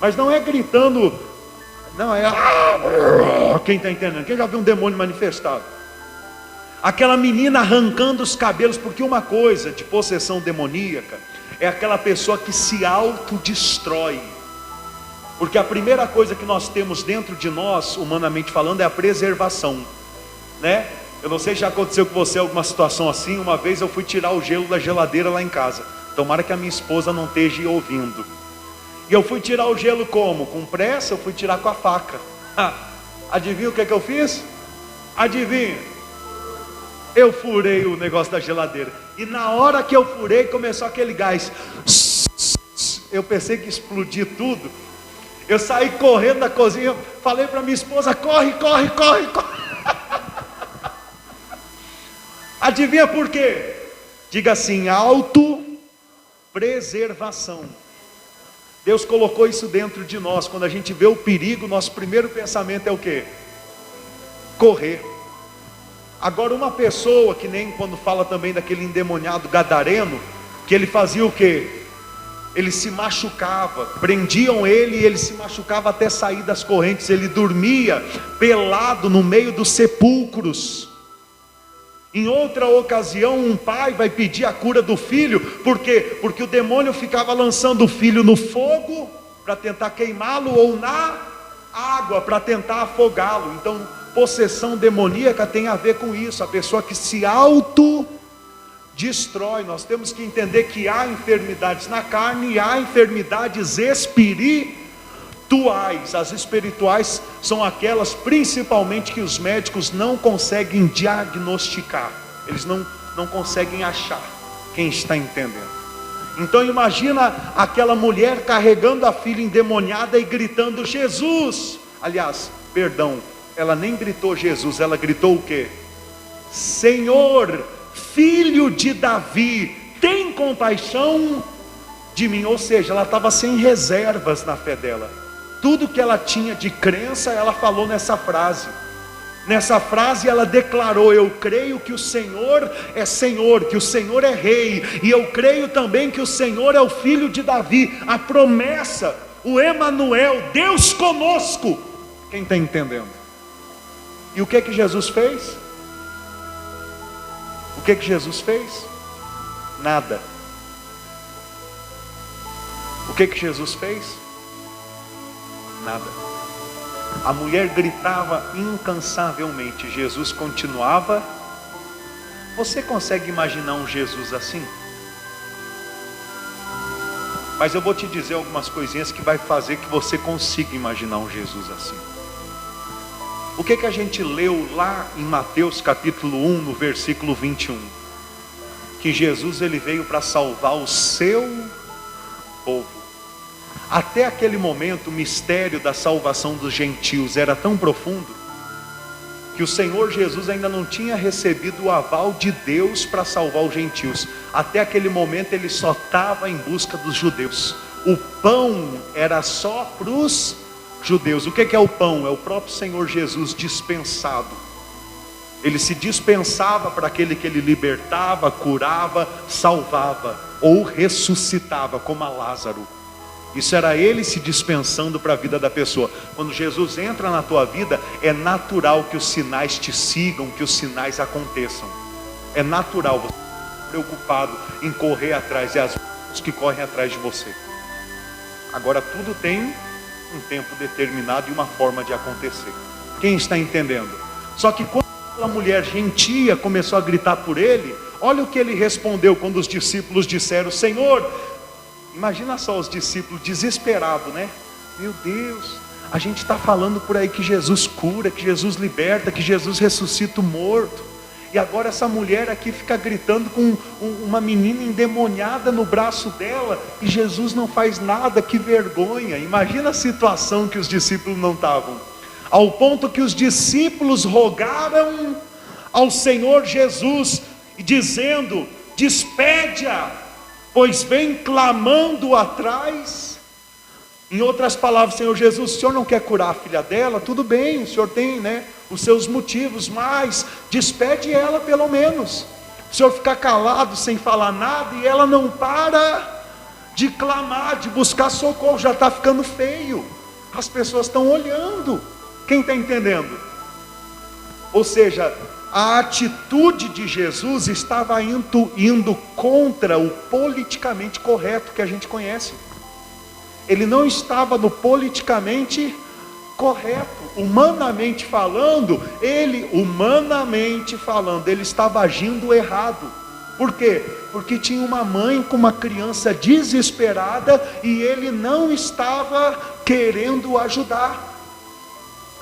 mas não é gritando, não é... Quem está entendendo? Quem já viu um demônio manifestado? Aquela menina arrancando os cabelos, porque uma coisa de possessão demoníaca é aquela pessoa que se autodestrói. Porque a primeira coisa que nós temos dentro de nós, humanamente falando, é a preservação, né? Eu não sei se já aconteceu com você alguma situação assim. Uma vez eu fui tirar o gelo da geladeira lá em casa. Tomara que a minha esposa não esteja ouvindo. E eu fui tirar o gelo como? Com pressa, eu fui tirar com a faca. Adivinha o que eu fiz? Adivinha? Eu furei o negócio da geladeira. E na hora que eu furei, começou aquele gás. Eu pensei que ia explodir tudo. Eu saí correndo da cozinha. Falei para minha esposa: corre, corre, corre, corre. Adivinha por quê? Diga assim: autopreservação. Deus colocou isso dentro de nós. Quando a gente vê o perigo, nosso primeiro pensamento é o quê? Correr. Agora, uma pessoa que nem quando fala também daquele endemoniado gadareno, que ele fazia o quê? Ele se machucava, prendiam ele e ele se machucava até sair das correntes. Ele dormia pelado no meio dos sepulcros. Em outra ocasião, um pai vai pedir a cura do filho. Por quê? Porque o demônio ficava lançando o filho no fogo para tentar queimá-lo, ou na água para tentar afogá-lo. Então, possessão demoníaca tem a ver com isso. A pessoa que se autodestrói. Nós temos que entender que há enfermidades na carne e há enfermidades espirituais. As espirituais são aquelas principalmente que os médicos não conseguem diagnosticar. Eles não conseguem achar. Quem está entendendo? Então imagina aquela mulher carregando a filha endemoniada e gritando: Jesus! Aliás, perdão, ela nem gritou Jesus, ela gritou o quê? Senhor, filho de Davi, tem compaixão de mim. Ou seja, ela estava sem reservas na fé dela. Tudo que ela tinha de crença, ela falou nessa frase. Nessa frase ela declarou: eu creio que o Senhor é Senhor, que o Senhor é Rei, e eu creio também que o Senhor é o Filho de Davi, a promessa, o Emanuel, Deus conosco. Quem está entendendo? E o que Jesus fez? O que Jesus fez? Nada. O que Jesus fez? Nada. A mulher gritava incansavelmente, Jesus continuava. Você consegue imaginar um Jesus assim? Mas eu vou te dizer algumas coisinhas que vai fazer que você consiga imaginar um Jesus assim. O que a gente leu lá em Mateus capítulo 1, no versículo 21? Que Jesus ele veio para salvar o seu povo. Até aquele momento o mistério da salvação dos gentios era tão profundo que o Senhor Jesus ainda não tinha recebido o aval de Deus para salvar os gentios. Até aquele momento ele só estava em busca dos judeus. O pão era só para os judeus. O que é o pão? É o próprio Senhor Jesus dispensado. Ele se dispensava para aquele que ele libertava, curava, salvava ou ressuscitava, como a Lázaro. Isso era ele se dispensando para a vida da pessoa. Quando Jesus entra na tua vida, é natural que os sinais te sigam, que os sinais aconteçam. É natural, você está preocupado em correr atrás, e as pessoas que correm atrás de você. Agora tudo tem um tempo determinado e uma forma de acontecer. Quem está entendendo? Só que quando aquela mulher gentia começou a gritar por ele, olha o que ele respondeu quando os discípulos disseram: Senhor, imagina só os discípulos desesperados, né? Meu Deus, a gente está falando por aí que Jesus cura, que Jesus liberta, que Jesus ressuscita o morto. E agora essa mulher aqui fica gritando com uma menina endemoniada no braço dela, e Jesus não faz nada, que vergonha. Imagina a situação que os discípulos não estavam. Ao ponto que os discípulos rogaram ao Senhor Jesus, dizendo: despede-a, pois vem clamando atrás. Em outras palavras, Senhor Jesus, o Senhor não quer curar a filha dela? Tudo bem, o Senhor tem, os seus motivos, mas despede ela pelo menos. O Senhor ficar calado sem falar nada e ela não para de clamar, de buscar socorro, já está ficando feio. As pessoas estão olhando. Quem está entendendo? Ou seja, a atitude de Jesus estava indo contra o politicamente correto que a gente conhece. Ele não estava no politicamente correto. Humanamente falando, ele estava agindo errado. Por quê? Porque tinha uma mãe com uma criança desesperada e ele não estava querendo ajudar.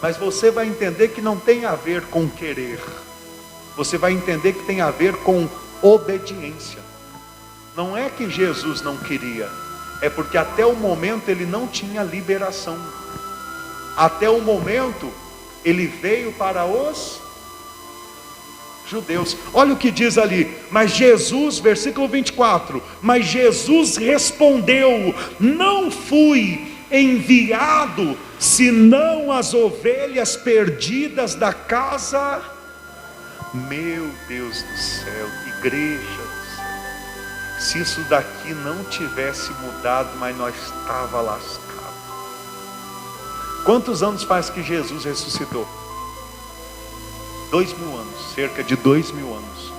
Mas você vai entender que não tem a ver com querer. Você vai entender que tem a ver com obediência. Não é que Jesus não queria, é porque até o momento ele não tinha liberação. Até o momento ele veio para os judeus. Olha o que diz ali. Mas Jesus, versículo 24, mas Jesus respondeu: não fui enviado senão as ovelhas perdidas da casa. Meu Deus do céu, igreja do céu, se isso daqui não tivesse mudado, mas nós estava lascado. Quantos anos faz que Jesus ressuscitou? 2000 anos, cerca de 2000 anos.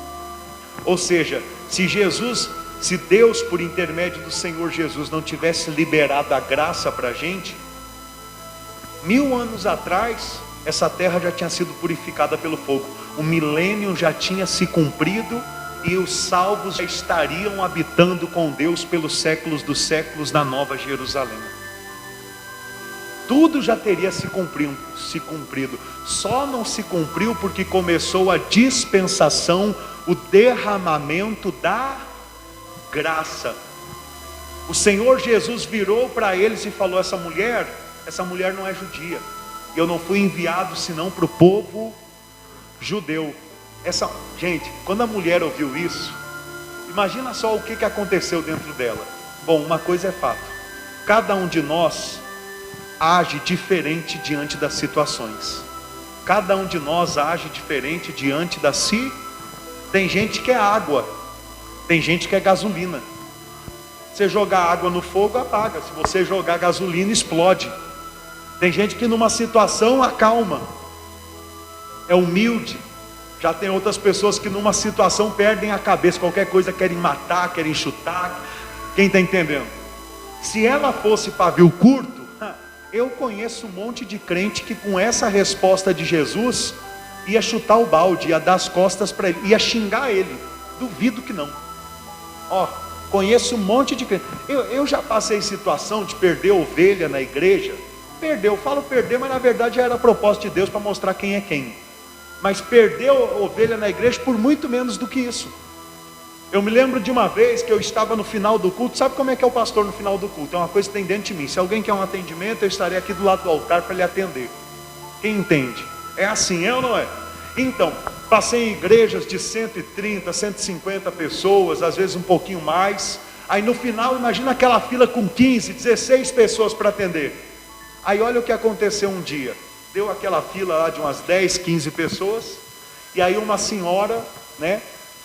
Ou seja, se Deus, por intermédio do Senhor Jesus, não tivesse liberado a graça para a gente, 1000 anos atrás, essa terra já tinha sido purificada pelo fogo. O milênio já tinha se cumprido e os salvos já estariam habitando com Deus pelos séculos dos séculos na Nova Jerusalém. Tudo já teria se cumprido. Só não se cumpriu porque começou a dispensação, o derramamento da graça. O Senhor Jesus virou para eles e falou: essa mulher não é judia. Eu não fui enviado senão para o povo judeu. Gente, quando a mulher ouviu isso, imagina só o que aconteceu dentro dela. Bom, uma coisa é fato: cada um de nós age diferente diante das situações. Cada um de nós age diferente diante da si. Tem gente que é água, tem gente que é gasolina. Você jogar água no fogo, apaga. Se você jogar gasolina, explode. Tem gente que numa situação acalma, é humilde. Já tem outras pessoas que numa situação perdem a cabeça, qualquer coisa querem matar, querem chutar. Quem está entendendo? Se ela fosse pavio curto, eu conheço um monte de crente que com essa resposta de Jesus ia chutar o balde, ia dar as costas para ele, ia xingar ele. Duvido que não. Conheço um monte de crente. Eu já passei situação de perder ovelha na igreja. Falo perder, mas na verdade já era propósito de Deus para mostrar quem é quem. Mas perdeu ovelha na igreja por muito menos do que isso. Eu me lembro de uma vez que eu estava no final do culto. Sabe como é que é o pastor no final do culto? É uma coisa que tem dentro de mim. Se alguém quer um atendimento, eu estarei aqui do lado do altar para lhe atender. Quem entende? É assim, é ou não é? Então, passei em igrejas de 130, 150 pessoas, às vezes um pouquinho mais. Aí no final, imagina aquela fila com 15, 16 pessoas para atender. Aí olha o que aconteceu um dia. Deu aquela fila lá de umas 10, 15 pessoas. E aí uma senhora,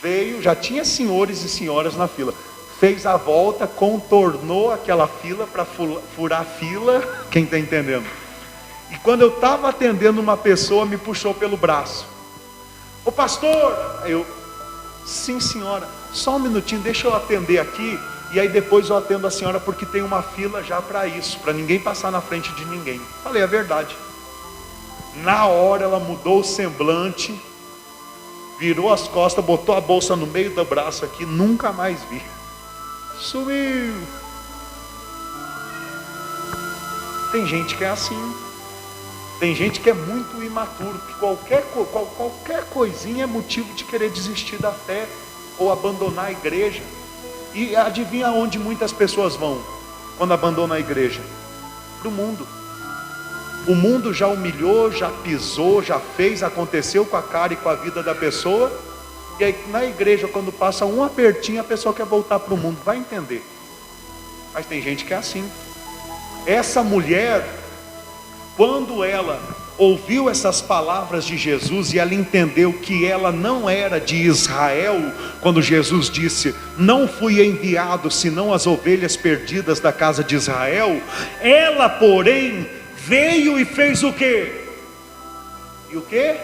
veio, já tinha senhores e senhoras na fila. Fez a volta, contornou aquela fila para furar a fila. Quem está entendendo? E quando eu estava atendendo uma pessoa, me puxou pelo braço. Ô pastor! Eu, sim senhora, só um minutinho, deixa eu atender aqui. E aí depois eu atendo a senhora, porque tem uma fila já para isso, para ninguém passar na frente de ninguém. Falei a verdade. Na hora ela mudou o semblante, virou as costas, botou a bolsa no meio do braço aqui, nunca mais vi. Sumiu. Tem gente que é assim. Tem gente que é muito imaturo, que qualquer coisinha é motivo de querer desistir da fé ou abandonar a igreja. E adivinha onde muitas pessoas vão quando abandonam a igreja? Para o mundo. O mundo já humilhou, já pisou, já fez, aconteceu com a cara e com a vida da pessoa. E aí na igreja, quando passa um apertinho, a pessoa quer voltar para o mundo. Vai entender. Mas tem gente que é assim. Essa mulher, quando ela ouviu essas palavras de Jesus e ela entendeu que ela não era de Israel, quando Jesus disse: não fui enviado senão as ovelhas perdidas da casa de Israel, ela porém veio e fez o quê? E o quê?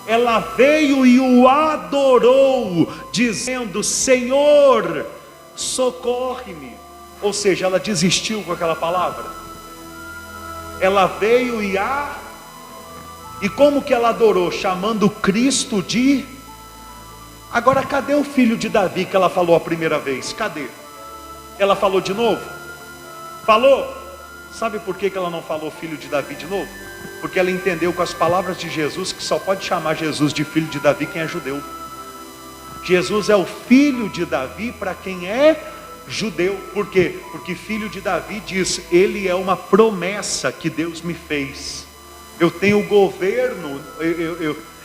Ela veio e o adorou, dizendo: Senhor, socorre-me. Ou seja, ela desistiu com aquela palavra. Ela veio e como que ela adorou? Chamando Cristo de... Agora cadê o filho de Davi que ela falou a primeira vez? Cadê? Ela falou de novo? Falou? Sabe por que ela não falou filho de Davi de novo? Porque ela entendeu com as palavras de Jesus que só pode chamar Jesus de filho de Davi quem é judeu. Jesus é o filho de Davi para quem é judeu. Por quê? Porque filho de Davi diz, ele é uma promessa que Deus me fez. Eu tenho governo,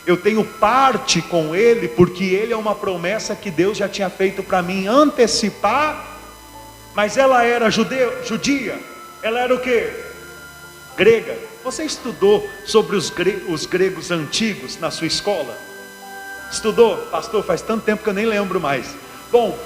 eu tenho parte com ele, porque ele é uma promessa que Deus já tinha feito para mim antecipar. Mas ela era judia, ela era o quê? Grega. Você estudou sobre os gregos antigos na sua escola? Estudou? Pastor, faz tanto tempo que eu nem lembro mais. Bom,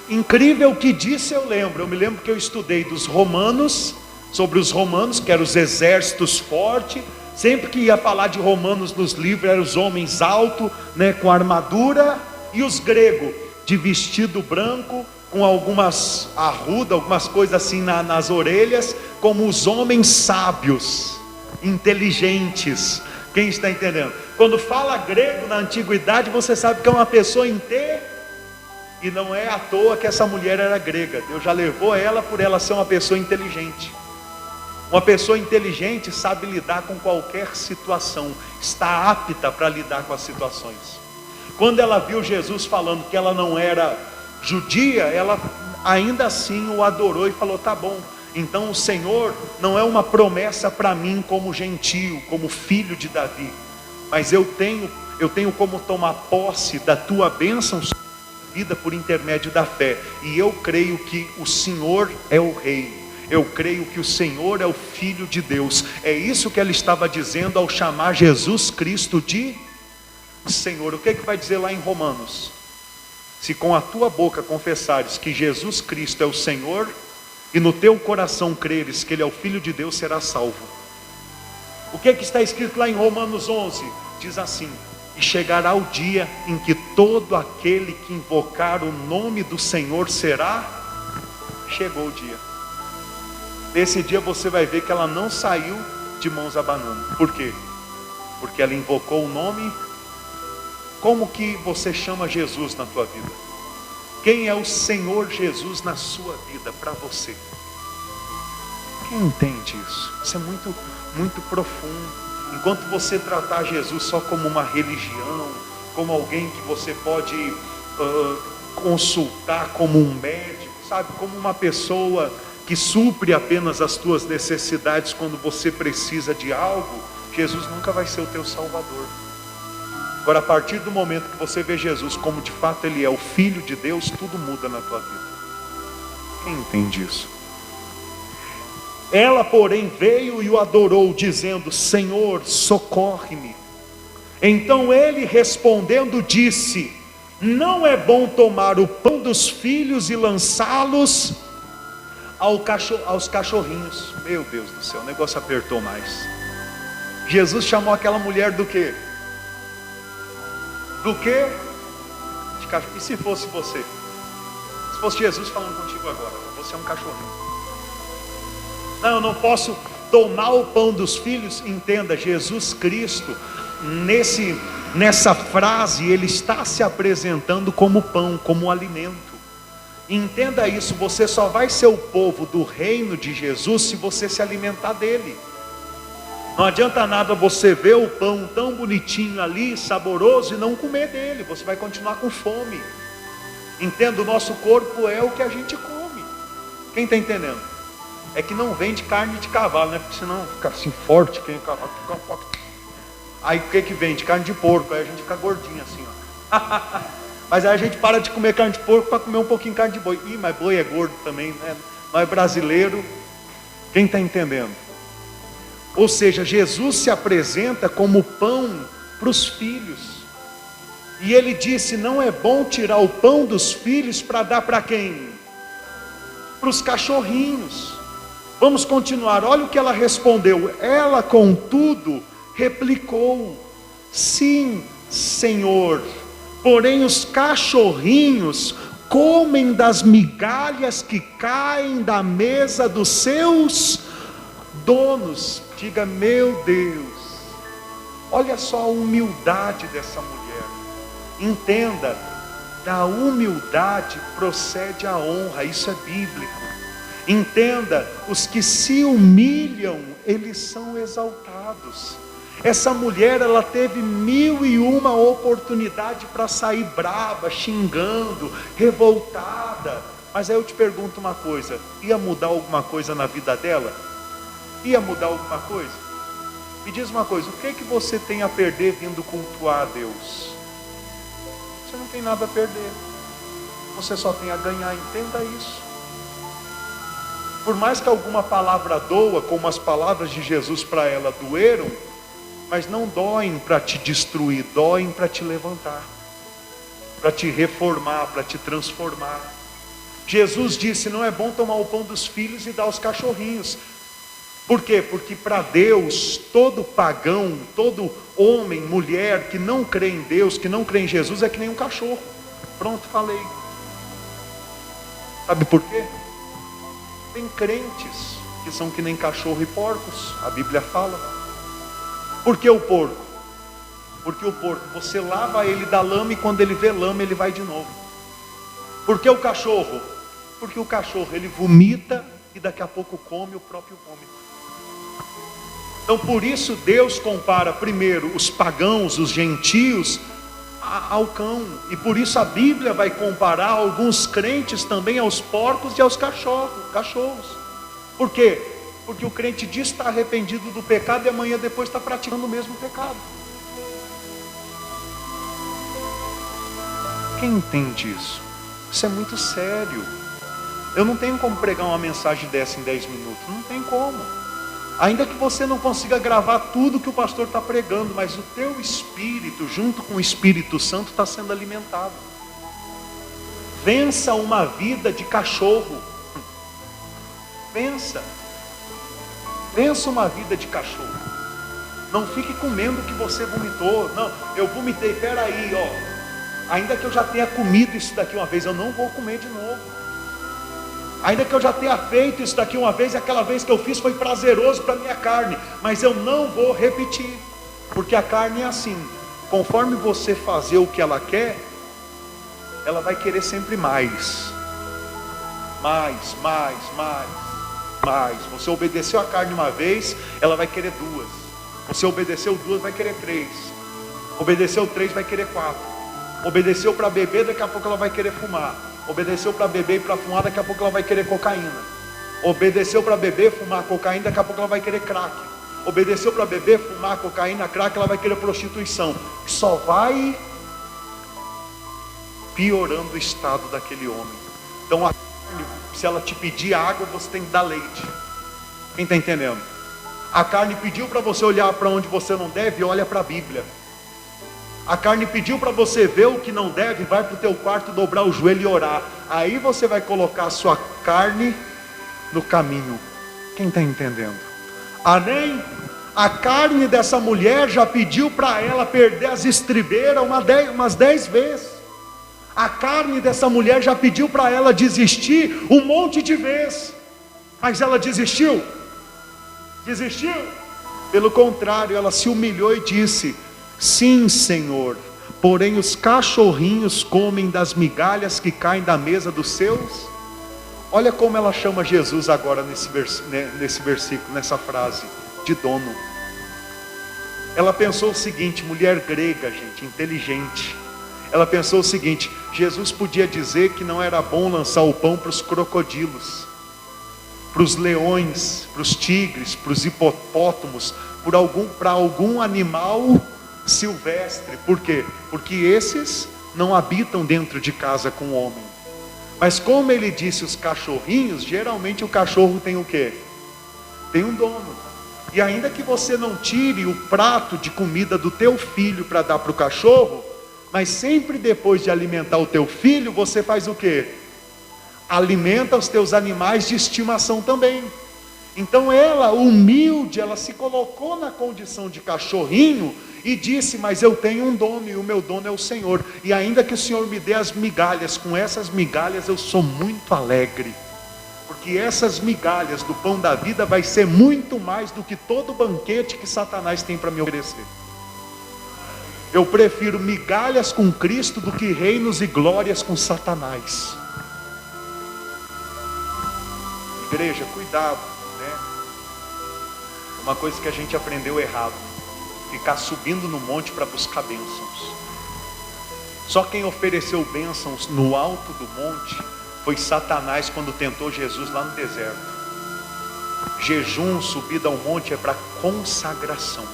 incrível que disse eu lembro. Eu me lembro que eu estudei dos romanos, sobre os romanos, que eram os exércitos fortes. Sempre que ia falar de romanos nos livros, eram os homens altos, né, com armadura. E os gregos, de vestido branco, com algumas arrudas, algumas coisas assim nas orelhas, como os homens sábios, inteligentes. Quem está entendendo? Quando fala grego na antiguidade, você sabe que é uma pessoa inteira. E não é à toa que essa mulher era grega. Deus já levou ela por ela ser uma pessoa inteligente. Uma pessoa inteligente sabe lidar com qualquer situação, está apta para lidar com as situações. Quando ela viu Jesus falando que ela não era judia, ela ainda assim o adorou e falou, tá bom, então o Senhor não é uma promessa para mim como gentio, como filho de Davi, mas eu tenho como tomar posse da tua bênção sobre a minha vida por intermédio da fé, e eu creio que o Senhor é o Rei, eu creio que o Senhor é o Filho de Deus. É isso que ela estava dizendo ao chamar Jesus Cristo de Senhor. O que vai dizer lá em Romanos? Se com a tua boca confessares que Jesus Cristo é o Senhor, e no teu coração creres que Ele é o Filho de Deus, serás salvo. O que está escrito lá em Romanos 11? Diz assim, e chegará o dia em que todo aquele que invocar o nome do Senhor será, chegou o dia. Nesse dia você vai ver que ela não saiu de mãos abanando. Por quê? Porque ela invocou o nome. Como que você chama Jesus na tua vida? Quem é o Senhor Jesus na sua vida para você? Quem entende isso? Isso é muito, muito profundo. Enquanto você tratar Jesus só como uma religião, como alguém que você pode consultar como um médico, sabe? Como uma pessoa que supre apenas as tuas necessidades quando você precisa de algo, Jesus nunca vai ser o teu Salvador. Agora, a partir do momento que você vê Jesus como de fato Ele é o Filho de Deus, tudo muda na tua vida. Quem entende isso? Ela, porém, veio e o adorou, dizendo, Senhor, socorre-me. Então ele respondendo disse, não é bom tomar o pão dos filhos e lançá-los aos cachorrinhos. Meu Deus do céu, o negócio apertou mais. Jesus chamou aquela mulher do quê? Do quê? De cachorro. E se fosse você? Se fosse Jesus falando contigo agora, você é um cachorrinho. Não, eu não posso tomar o pão dos filhos. Entenda, Jesus Cristo, nessa frase, Ele está se apresentando como pão, como alimento. Entenda isso, você só vai ser o povo do reino de Jesus se você se alimentar dele. Não adianta nada você ver o pão tão bonitinho ali, saboroso, e não comer dele, você vai continuar com fome. Entenda, o nosso corpo é o que a gente come. Quem está entendendo? É que não vende carne de cavalo, né? Porque senão fica assim forte, quem cavalo fica... Aí o que vende? Carne de porco, aí a gente fica gordinho assim, ó. Mas aí a gente para de comer carne de porco para comer um pouquinho de carne de boi. Ih, mas boi é gordo também, né? Nós brasileiro, quem está entendendo? Ou seja, Jesus se apresenta como pão para os filhos. E ele disse, não é bom tirar o pão dos filhos para dar para quem? Para os cachorrinhos. Vamos continuar, olha o que ela respondeu. Ela, contudo, replicou, sim, Senhor, porém os cachorrinhos comem das migalhas que caem da mesa dos seus donos. Diga, meu Deus, olha só a humildade dessa mulher. Entenda, da humildade procede a honra, isso é bíblico. Entenda, os que se humilham, eles são exaltados. Essa mulher, ela teve 1001 oportunidade para sair brava, xingando, revoltada. Mas aí eu te pergunto uma coisa: ia mudar alguma coisa na vida dela? Ia mudar alguma coisa? Me diz uma coisa: o que é que você tem a perder vindo cultuar a Deus? Você não tem nada a perder, você só tem a ganhar, entenda isso. Por mais que alguma palavra doa, como as palavras de Jesus para ela doeram, mas não doem para te destruir, doem para te levantar, para te reformar, para te transformar. Jesus disse: não é bom tomar o pão dos filhos e dar aos cachorrinhos. Por quê? Porque para Deus, todo pagão, todo homem, mulher que não crê em Deus, que não crê em Jesus, é que nem um cachorro. Pronto, falei. Sabe por quê? Tem crentes que são que nem cachorro e porcos, a Bíblia fala. Por que o porco? Porque o porco, você lava ele da lama e quando ele vê lama, ele vai de novo. Por que o cachorro? Porque o cachorro, ele vomita e daqui a pouco come o próprio vômito. Então por isso Deus compara primeiro os pagãos, os gentios, ao cão. E por isso a Bíblia vai comparar alguns crentes também aos porcos e aos cachorros. Por quê? Porque o crente diz estar arrependido do pecado e amanhã depois está praticando o mesmo pecado. Quem entende isso? Isso é muito sério. Eu não tenho como pregar uma mensagem dessa em 10 minutos. Não tem como. Ainda que você não consiga gravar tudo que o pastor está pregando, mas o teu espírito, junto com o Espírito Santo, está sendo alimentado. Vença uma vida de cachorro. Vença uma vida de cachorro. Não fique comendo o que você vomitou. Não, eu vomitei, peraí, ó. Ainda que eu já tenha comido isso daqui uma vez, eu não vou comer de novo. Ainda que eu já tenha feito isso daqui uma vez, aquela vez que eu fiz foi prazeroso para a minha carne, mas eu não vou repetir, porque a carne é assim, conforme você fazer o que ela quer, ela vai querer sempre mais. Você obedeceu a carne uma vez, ela vai querer 2. Você obedeceu 2, vai querer 3. Obedeceu 3, vai querer 4. Obedeceu para beber, daqui a pouco ela vai querer fumar. Obedeceu para beber e para fumar, daqui a pouco ela vai querer cocaína. Obedeceu para beber, fumar cocaína, daqui a pouco ela vai querer crack. Obedeceu para beber, fumar cocaína, crack, ela vai querer prostituição. Só vai piorando o estado daquele homem. Então a carne, se ela te pedir água, você tem que dar leite. Quem está entendendo? A carne pediu para você olhar para onde você não deve, olha para a Bíblia. A carne pediu para você ver o que não deve, vai para o teu quarto, dobrar o joelho e orar. Aí você vai colocar a sua carne no caminho. Quem está entendendo? Amém? A carne dessa mulher já pediu para ela perder as estribeiras umas 10 vezes. A carne dessa mulher já pediu para ela desistir um monte de vezes. Mas ela desistiu? Desistiu? Pelo contrário, ela se humilhou e disse: sim, Senhor, porém os cachorrinhos comem das migalhas que caem da mesa dos seus. Olha como ela chama Jesus agora nesse versículo, nessa frase, de dono. Ela pensou o seguinte, mulher grega, gente, inteligente. Ela pensou o seguinte: Jesus podia dizer que não era bom lançar o pão para os crocodilos, para os leões, para os tigres, para os hipopótamos, para algum animal silvestre. Por quê? Porque esses não habitam dentro de casa com o homem. Mas como ele disse os cachorrinhos, geralmente o cachorro tem o quê? Tem um dono. E ainda que você não tire o prato de comida do teu filho para dar para o cachorro, mas sempre depois de alimentar o teu filho, você faz o quê? Alimenta os teus animais de estimação também. Então ela, humilde, ela se colocou na condição de cachorrinho e disse: mas eu tenho um dono e o meu dono é o Senhor. E ainda que o Senhor me dê as migalhas, com essas migalhas eu sou muito alegre. Porque essas migalhas do pão da vida vai ser muito mais do que todo banquete que Satanás tem para me oferecer. Eu prefiro migalhas com Cristo do que reinos e glórias com Satanás. Igreja, cuidado, né? Uma coisa que a gente aprendeu errado: ficar subindo no monte para buscar bênçãos. Só quem ofereceu bênçãos no alto do monte foi Satanás, quando tentou Jesus lá no deserto. Jejum, subida ao monte, é para consagração.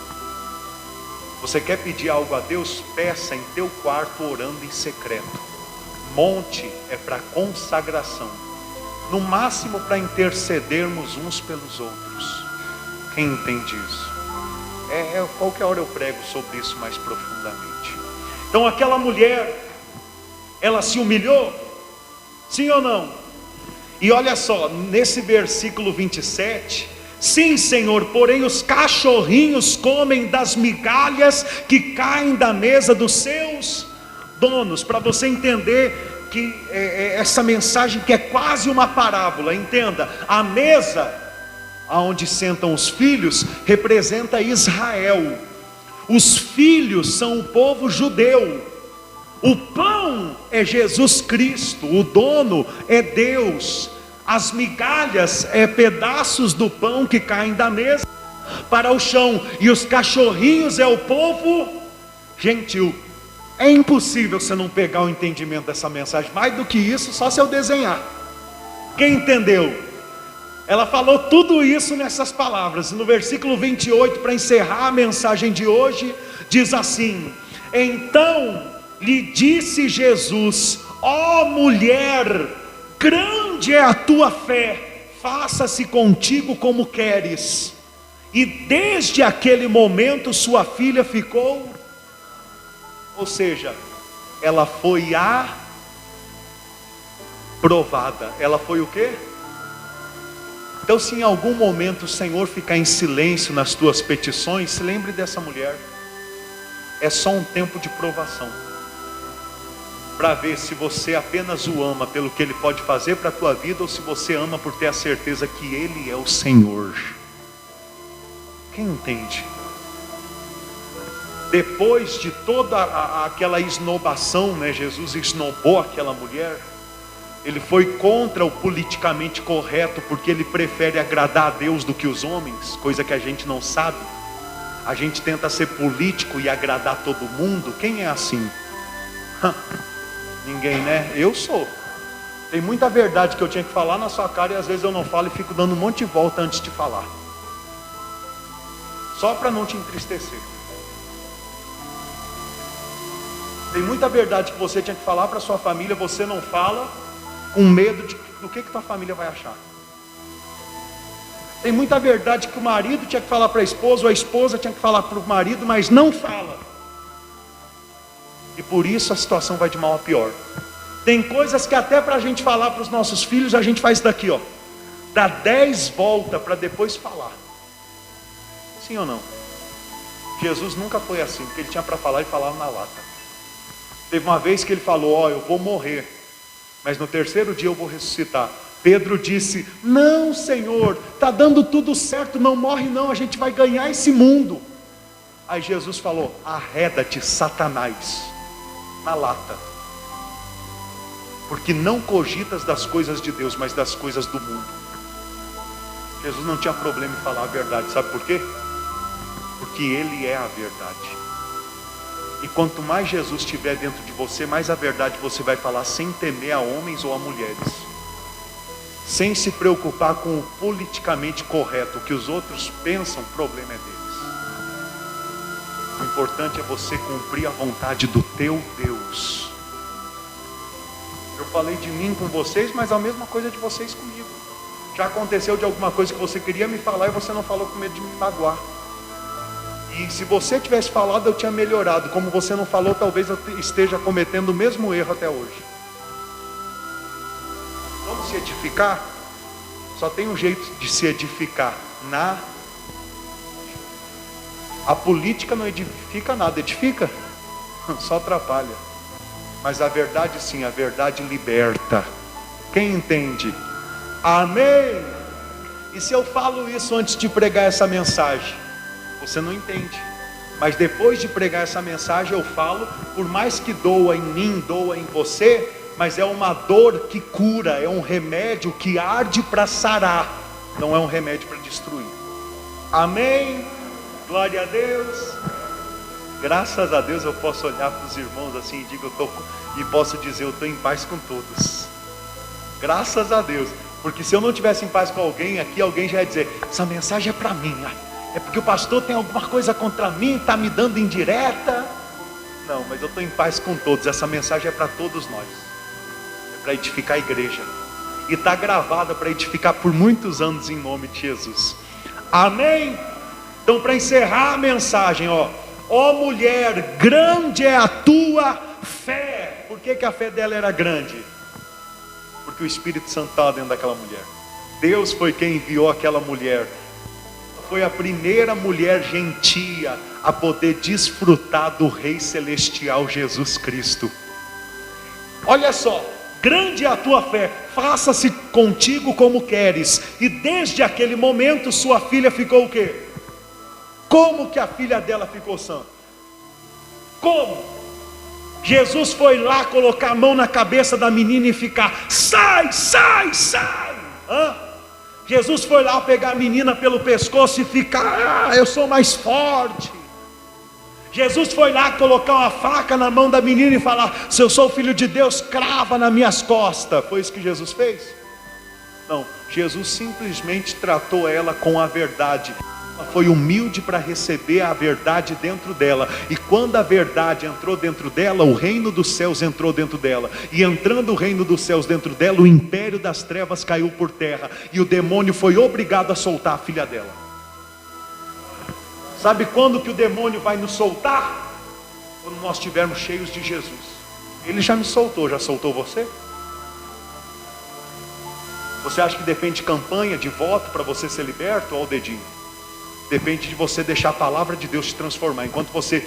Você quer pedir algo a Deus? Peça em teu quarto, orando em secreto. Monte é para consagração, no máximo para intercedermos uns pelos outros. Quem entende isso? Qualquer hora eu prego sobre isso mais profundamente. Então aquela mulher, ela se humilhou, sim ou não? E olha só, nesse versículo 27, sim, Senhor, porém os cachorrinhos comem das migalhas que caem da mesa dos seus donos. Para você entender que essa mensagem, que é quase uma parábola, entenda: a mesa aonde sentam os filhos representa Israel. Os filhos são o povo judeu. O pão é Jesus Cristo, o dono é Deus. As migalhas é pedaços do pão que caem da mesa para o chão, e os cachorrinhos é o povo gentil. É impossível você não pegar o entendimento dessa mensagem. Mais do que isso, só se eu desenhar. Quem entendeu? Ela falou tudo isso nessas palavras. No versículo 28, para encerrar a mensagem de hoje, diz assim: então lhe disse Jesus: ó mulher, grande é a tua fé, faça-se contigo como queres. E desde aquele momento sua filha ficou, ou seja, ela foi aprovada. Ela foi o quê? Então, se em algum momento o Senhor ficar em silêncio nas tuas petições, se lembre dessa mulher. É só um tempo de provação, para ver se você apenas o ama pelo que Ele pode fazer para a tua vida, ou se você ama por ter a certeza que Ele é o Senhor. Quem entende? Depois de toda aquela esnobação, né? Jesus esnobou aquela mulher. Ele foi contra o politicamente correto, porque ele prefere agradar a Deus do que os homens, coisa que a gente não sabe. A gente tenta ser político e agradar todo mundo. Quem é assim? Ninguém, né? Eu sou. Tem muita verdade que eu tinha que falar na sua cara, e às vezes eu não falo e fico dando um monte de volta antes de falar, só para não te entristecer. Tem muita verdade que você tinha que falar para sua família, você não fala, com medo do que tua família vai achar. Tem muita verdade que o marido tinha que falar para a esposa, ou a esposa tinha que falar para o marido, mas não fala. E por isso a situação vai de mal a pior. Tem coisas que até para a gente falar para os nossos filhos, a gente faz daqui, ó, dá 10 voltas para depois falar. Sim ou não? Jesus nunca foi assim, porque ele tinha para falar e falava na lata. Teve uma vez que ele falou: ó, eu vou morrer, mas no terceiro dia eu vou ressuscitar. Pedro disse: não, Senhor, está dando tudo certo, não morre não, a gente vai ganhar esse mundo. Aí Jesus falou: arreda-te, Satanás, na lata, porque não cogitas das coisas de Deus, mas das coisas do mundo. Jesus não tinha problema em falar a verdade, sabe por quê? Porque Ele é a verdade. E quanto mais Jesus estiver dentro de você, mais a verdade você vai falar, sem temer a homens ou a mulheres, sem se preocupar com o politicamente correto. O que os outros pensam, o problema é deles. O importante é você cumprir a vontade do teu Deus. Eu falei de mim com vocês, mas a mesma coisa de vocês comigo. Já aconteceu de alguma coisa que você queria me falar e você não falou, com medo de me magoar. E se você tivesse falado, eu tinha melhorado. Como você não falou, talvez eu esteja cometendo o mesmo erro até hoje. Vamos se edificar? Só tem um jeito de se edificar: a política não edifica nada. Edifica? Só atrapalha. Mas a verdade sim, a verdade liberta. Quem entende? Amém? E se eu falo isso antes de pregar essa mensagem, você não entende. Mas depois de pregar essa mensagem eu falo, por mais que doa em mim, doa em você, mas é uma dor que cura, é um remédio que arde para sarar, não é um remédio para destruir. Amém? Glória a Deus. Graças a Deus eu posso olhar para os irmãos assim e posso dizer, eu estou em paz com todos. Graças a Deus. Porque se eu não tivesse em paz com alguém, aqui alguém já ia dizer, essa mensagem é para mim. É porque o pastor tem alguma coisa contra mim, está me dando indireta. Não, mas eu estou em paz com todos. Essa mensagem é para todos nós. É para edificar a igreja. E está gravada para edificar por muitos anos em nome de Jesus. Amém? Então, para encerrar a mensagem, ó mulher, grande é a tua fé. Por que a fé dela era grande? Porque o Espírito Santo estava dentro daquela mulher. Deus foi quem enviou aquela mulher. Foi a primeira mulher gentia a poder desfrutar do Rei Celestial Jesus Cristo. Olha só, grande é a tua fé, faça-se contigo como queres. E desde aquele momento sua filha ficou o quê? Como que a filha dela ficou sã? Como? Jesus foi lá colocar a mão na cabeça da menina e ficar, sai, sai, sai. Jesus foi lá pegar a menina pelo pescoço e ficar, eu sou mais forte. Jesus foi lá colocar uma faca na mão da menina e falar, se eu sou filho de Deus, crava nas minhas costas. Foi isso que Jesus fez? Não, Jesus simplesmente tratou ela com a verdade. Ela foi humilde para receber a verdade dentro dela. E quando a verdade entrou dentro dela, o reino dos céus entrou dentro dela. E entrando o reino dos céus dentro dela, o império das trevas caiu por terra. E o demônio foi obrigado a soltar a filha dela. Sabe quando que o demônio vai nos soltar? Quando nós estivermos cheios de Jesus. Ele já me soltou, já soltou você? Você acha que depende de campanha, de voto para você ser liberto ou ao dedinho? Depende de você deixar a palavra de Deus te transformar. Enquanto você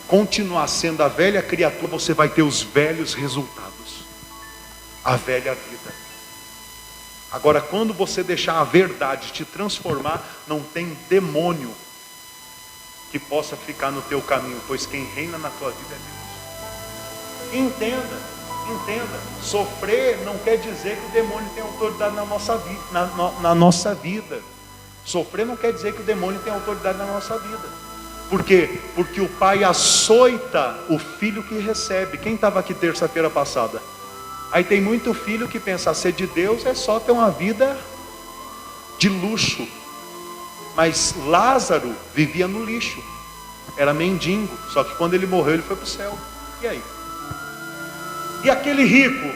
continuar sendo a velha criatura, você vai ter os velhos resultados, a velha vida. Agora, quando você deixar a verdade te transformar, não tem demônio que possa ficar no teu caminho, pois quem reina na tua vida é Deus. Entenda, sofrer não quer dizer que o demônio tem autoridade na nossa vida. Sofrer não quer dizer que o demônio tem autoridade na nossa vida. Por quê? Porque o pai açoita o filho que recebe. Quem estava aqui terça-feira passada? Aí tem muito filho que pensa, ser de Deus é só ter uma vida de luxo. Mas Lázaro vivia no lixo. Era mendigo. Só que quando ele morreu, ele foi para o céu. E aí? E aquele rico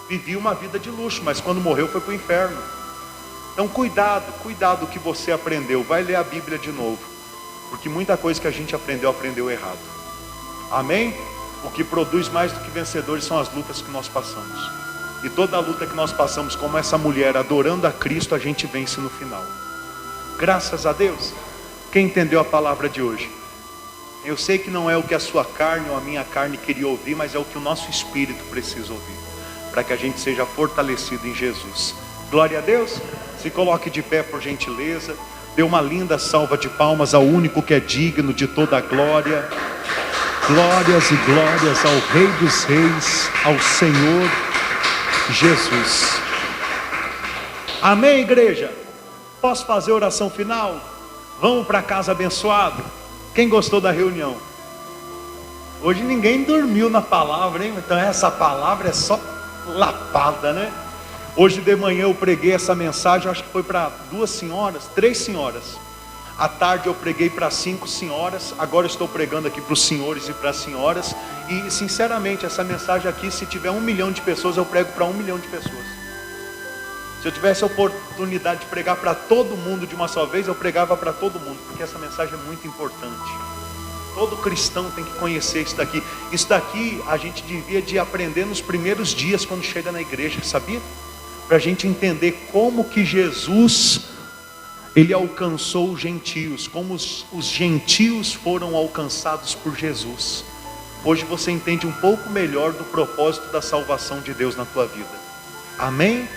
vivia uma vida de luxo, mas quando morreu foi para o inferno. Então cuidado o que você aprendeu. Vai ler a Bíblia de novo, porque muita coisa que a gente aprendeu errado. Amém? O que produz mais do que vencedores são as lutas que nós passamos. E toda a luta que nós passamos, como essa mulher adorando a Cristo, a gente vence no final. Graças a Deus. Quem entendeu a palavra de hoje? Eu sei que não é o que a sua carne ou a minha carne queria ouvir, mas é o que o nosso espírito precisa ouvir, para que a gente seja fortalecido em Jesus. Glória a Deus. Se coloque de pé por gentileza. Dê uma linda salva de palmas ao único que é digno de toda a glória. Glórias e glórias ao Rei dos Reis, ao Senhor Jesus. Amém, igreja? Posso fazer oração final? Vamos para casa abençoado? Quem gostou da reunião? Hoje ninguém dormiu na palavra, hein? Então essa palavra é só lapada, né? Hoje de manhã eu preguei essa mensagem, acho que foi para 3 senhoras. À tarde eu preguei para 5 senhoras. Agora eu estou pregando aqui para os senhores e para as senhoras. E sinceramente, essa mensagem aqui, se tiver 1 milhão de pessoas, eu prego para 1 milhão de pessoas. Se eu tivesse a oportunidade de pregar para todo mundo de uma só vez, eu pregava para todo mundo, porque essa mensagem é muito importante. Todo cristão tem que conhecer isso daqui. Isso daqui a gente devia de aprender nos primeiros dias quando chega na igreja, sabia? Para a gente entender como que Jesus, ele alcançou os gentios, como os gentios foram alcançados por Jesus. Hoje você entende um pouco melhor do propósito da salvação de Deus na tua vida. Amém?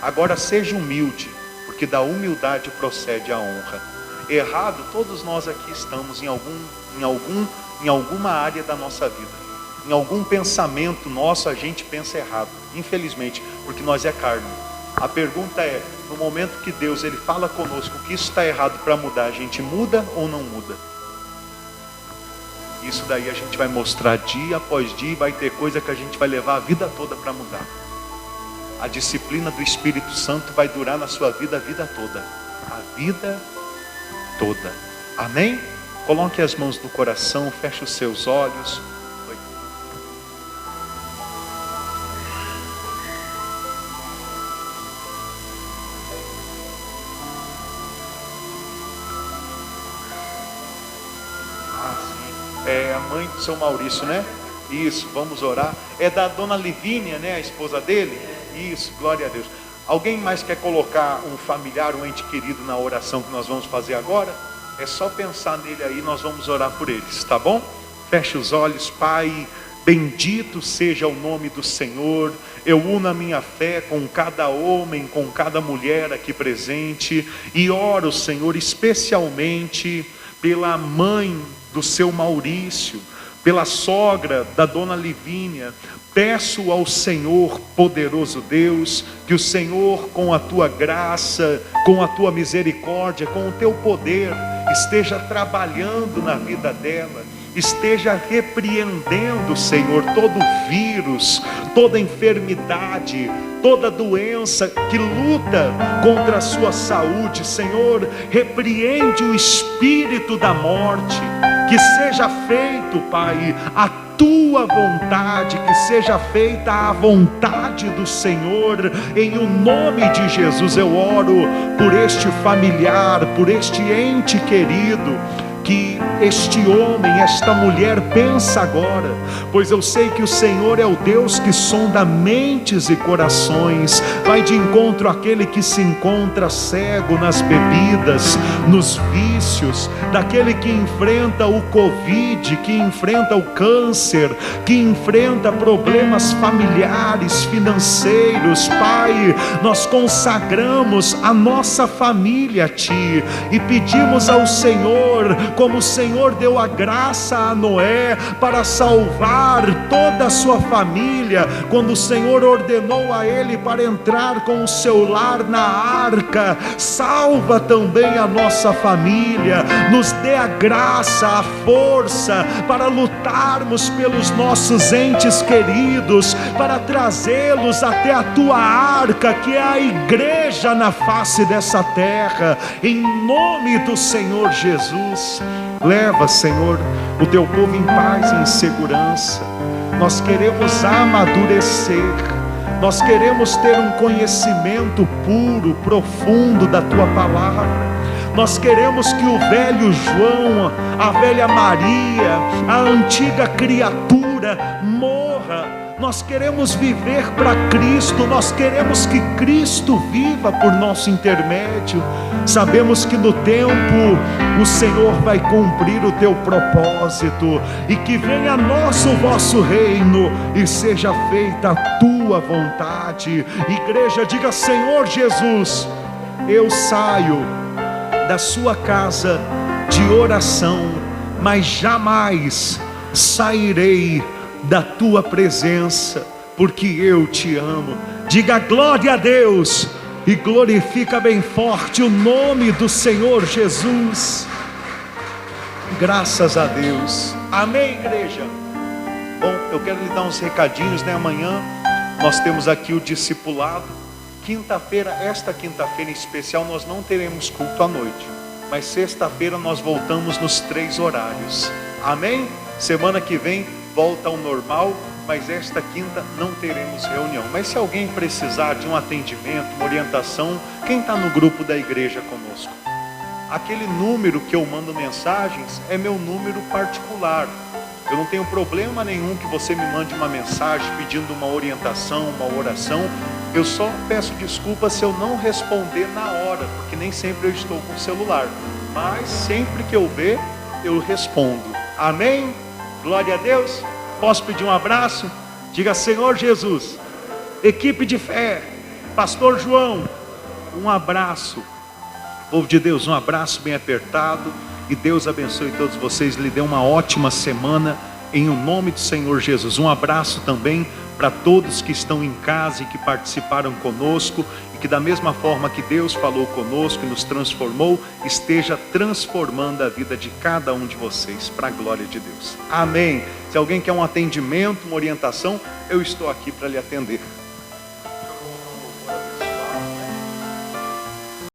Agora seja humilde, porque da humildade procede a honra. Errado, todos nós aqui estamos em alguma área da nossa vida. Em algum pensamento nosso a gente pensa errado, infelizmente, porque nós é carne. A pergunta é, no momento que Deus ele fala conosco que isso está errado para mudar, a gente muda ou não muda? Isso daí a gente vai mostrar dia após dia, e vai ter coisa que a gente vai levar a vida toda para mudar. A disciplina do Espírito Santo vai durar na sua vida a vida toda. A vida toda. Amém? Coloque as mãos no coração, feche os seus olhos. É a mãe do seu Maurício, né? Isso, vamos orar. É da dona Livínia, né? A esposa dele? Isso, glória a Deus. Alguém mais quer colocar um familiar, um ente querido na oração que nós vamos fazer agora? É só pensar nele aí, nós vamos orar por eles, tá bom? Feche os olhos. Pai, bendito seja o nome do Senhor. Eu uno a minha fé com cada homem, com cada mulher aqui presente, e oro, Senhor, especialmente pela mãe do seu Maurício, pela sogra da dona Livínia. Peço ao Senhor, poderoso Deus, que o Senhor, com a tua graça, com a tua misericórdia, com o teu poder, esteja trabalhando na vida dela, esteja repreendendo, Senhor, todo vírus, toda enfermidade, toda doença que luta contra a sua saúde. Senhor, repreende o espírito da morte. Que seja feito, Pai, a tua vontade, que seja feita a vontade do Senhor. Em o nome de Jesus eu oro por este familiar, por este ente querido, que este homem, esta mulher pensa agora, pois eu sei que o Senhor é o Deus que sonda mentes e corações. Vai de encontro àquele que se encontra cego nas bebidas, nos vícios, daquele que enfrenta o Covid, que enfrenta o câncer, que enfrenta problemas familiares, financeiros. Pai, nós consagramos a nossa família a Ti e pedimos ao Senhor, como o Senhor deu a graça a Noé para salvar toda a sua família, quando o Senhor ordenou a ele para entrar com o seu lar na arca. Salva também a nossa família, nos dê a graça, a força para lutarmos pelos nossos entes queridos, para trazê-los até a tua arca, que é a igreja na face dessa terra, em nome do Senhor Jesus. Leva, Senhor, o teu povo em paz e em segurança. Nós queremos amadurecer, nós queremos ter um conhecimento puro, profundo da tua palavra. Nós queremos que o velho João, a velha Maria, a antiga criatura morra. Nós queremos viver para Cristo, nós queremos que Cristo viva por nosso intermédio. Sabemos que no tempo o Senhor vai cumprir o teu propósito, e que venha a nós o vosso reino e seja feita a tua vontade. Igreja, diga: Senhor Jesus, eu saio da sua casa de oração, mas jamais sairei da tua presença, porque eu te amo. Diga glória a Deus e glorifica bem forte o nome do Senhor Jesus. Graças a Deus. Amém, igreja? Bom, eu quero lhe dar uns recadinhos, né? Amanhã nós temos aqui o discipulado. Quinta-feira, esta quinta-feira em especial, nós não teremos culto à noite, mas sexta-feira nós voltamos nos 3 horários. Amém? Semana que vem volta ao normal, mas esta quinta não teremos reunião. Mas se alguém precisar de um atendimento, uma orientação, quem está no grupo da igreja conosco? Aquele número que eu mando mensagens é meu número particular. Eu não tenho problema nenhum que você me mande uma mensagem pedindo uma orientação, uma oração. Eu só peço desculpa se eu não responder na hora, porque nem sempre eu estou com o celular. Mas sempre que eu ver, eu respondo. Amém? Glória a Deus. Posso pedir um abraço? Diga: Senhor Jesus, equipe de fé, Pastor João, um abraço. Povo de Deus, um abraço bem apertado. E Deus abençoe todos vocês. Lhe dê uma ótima semana. em o nome do Senhor Jesus. Um abraço também para todos que estão em casa e que participaram conosco, e que da mesma forma que Deus falou conosco e nos transformou, esteja transformando a vida de cada um de vocês, para a glória de Deus. Amém. Se alguém quer um atendimento, uma orientação, eu estou aqui para lhe atender.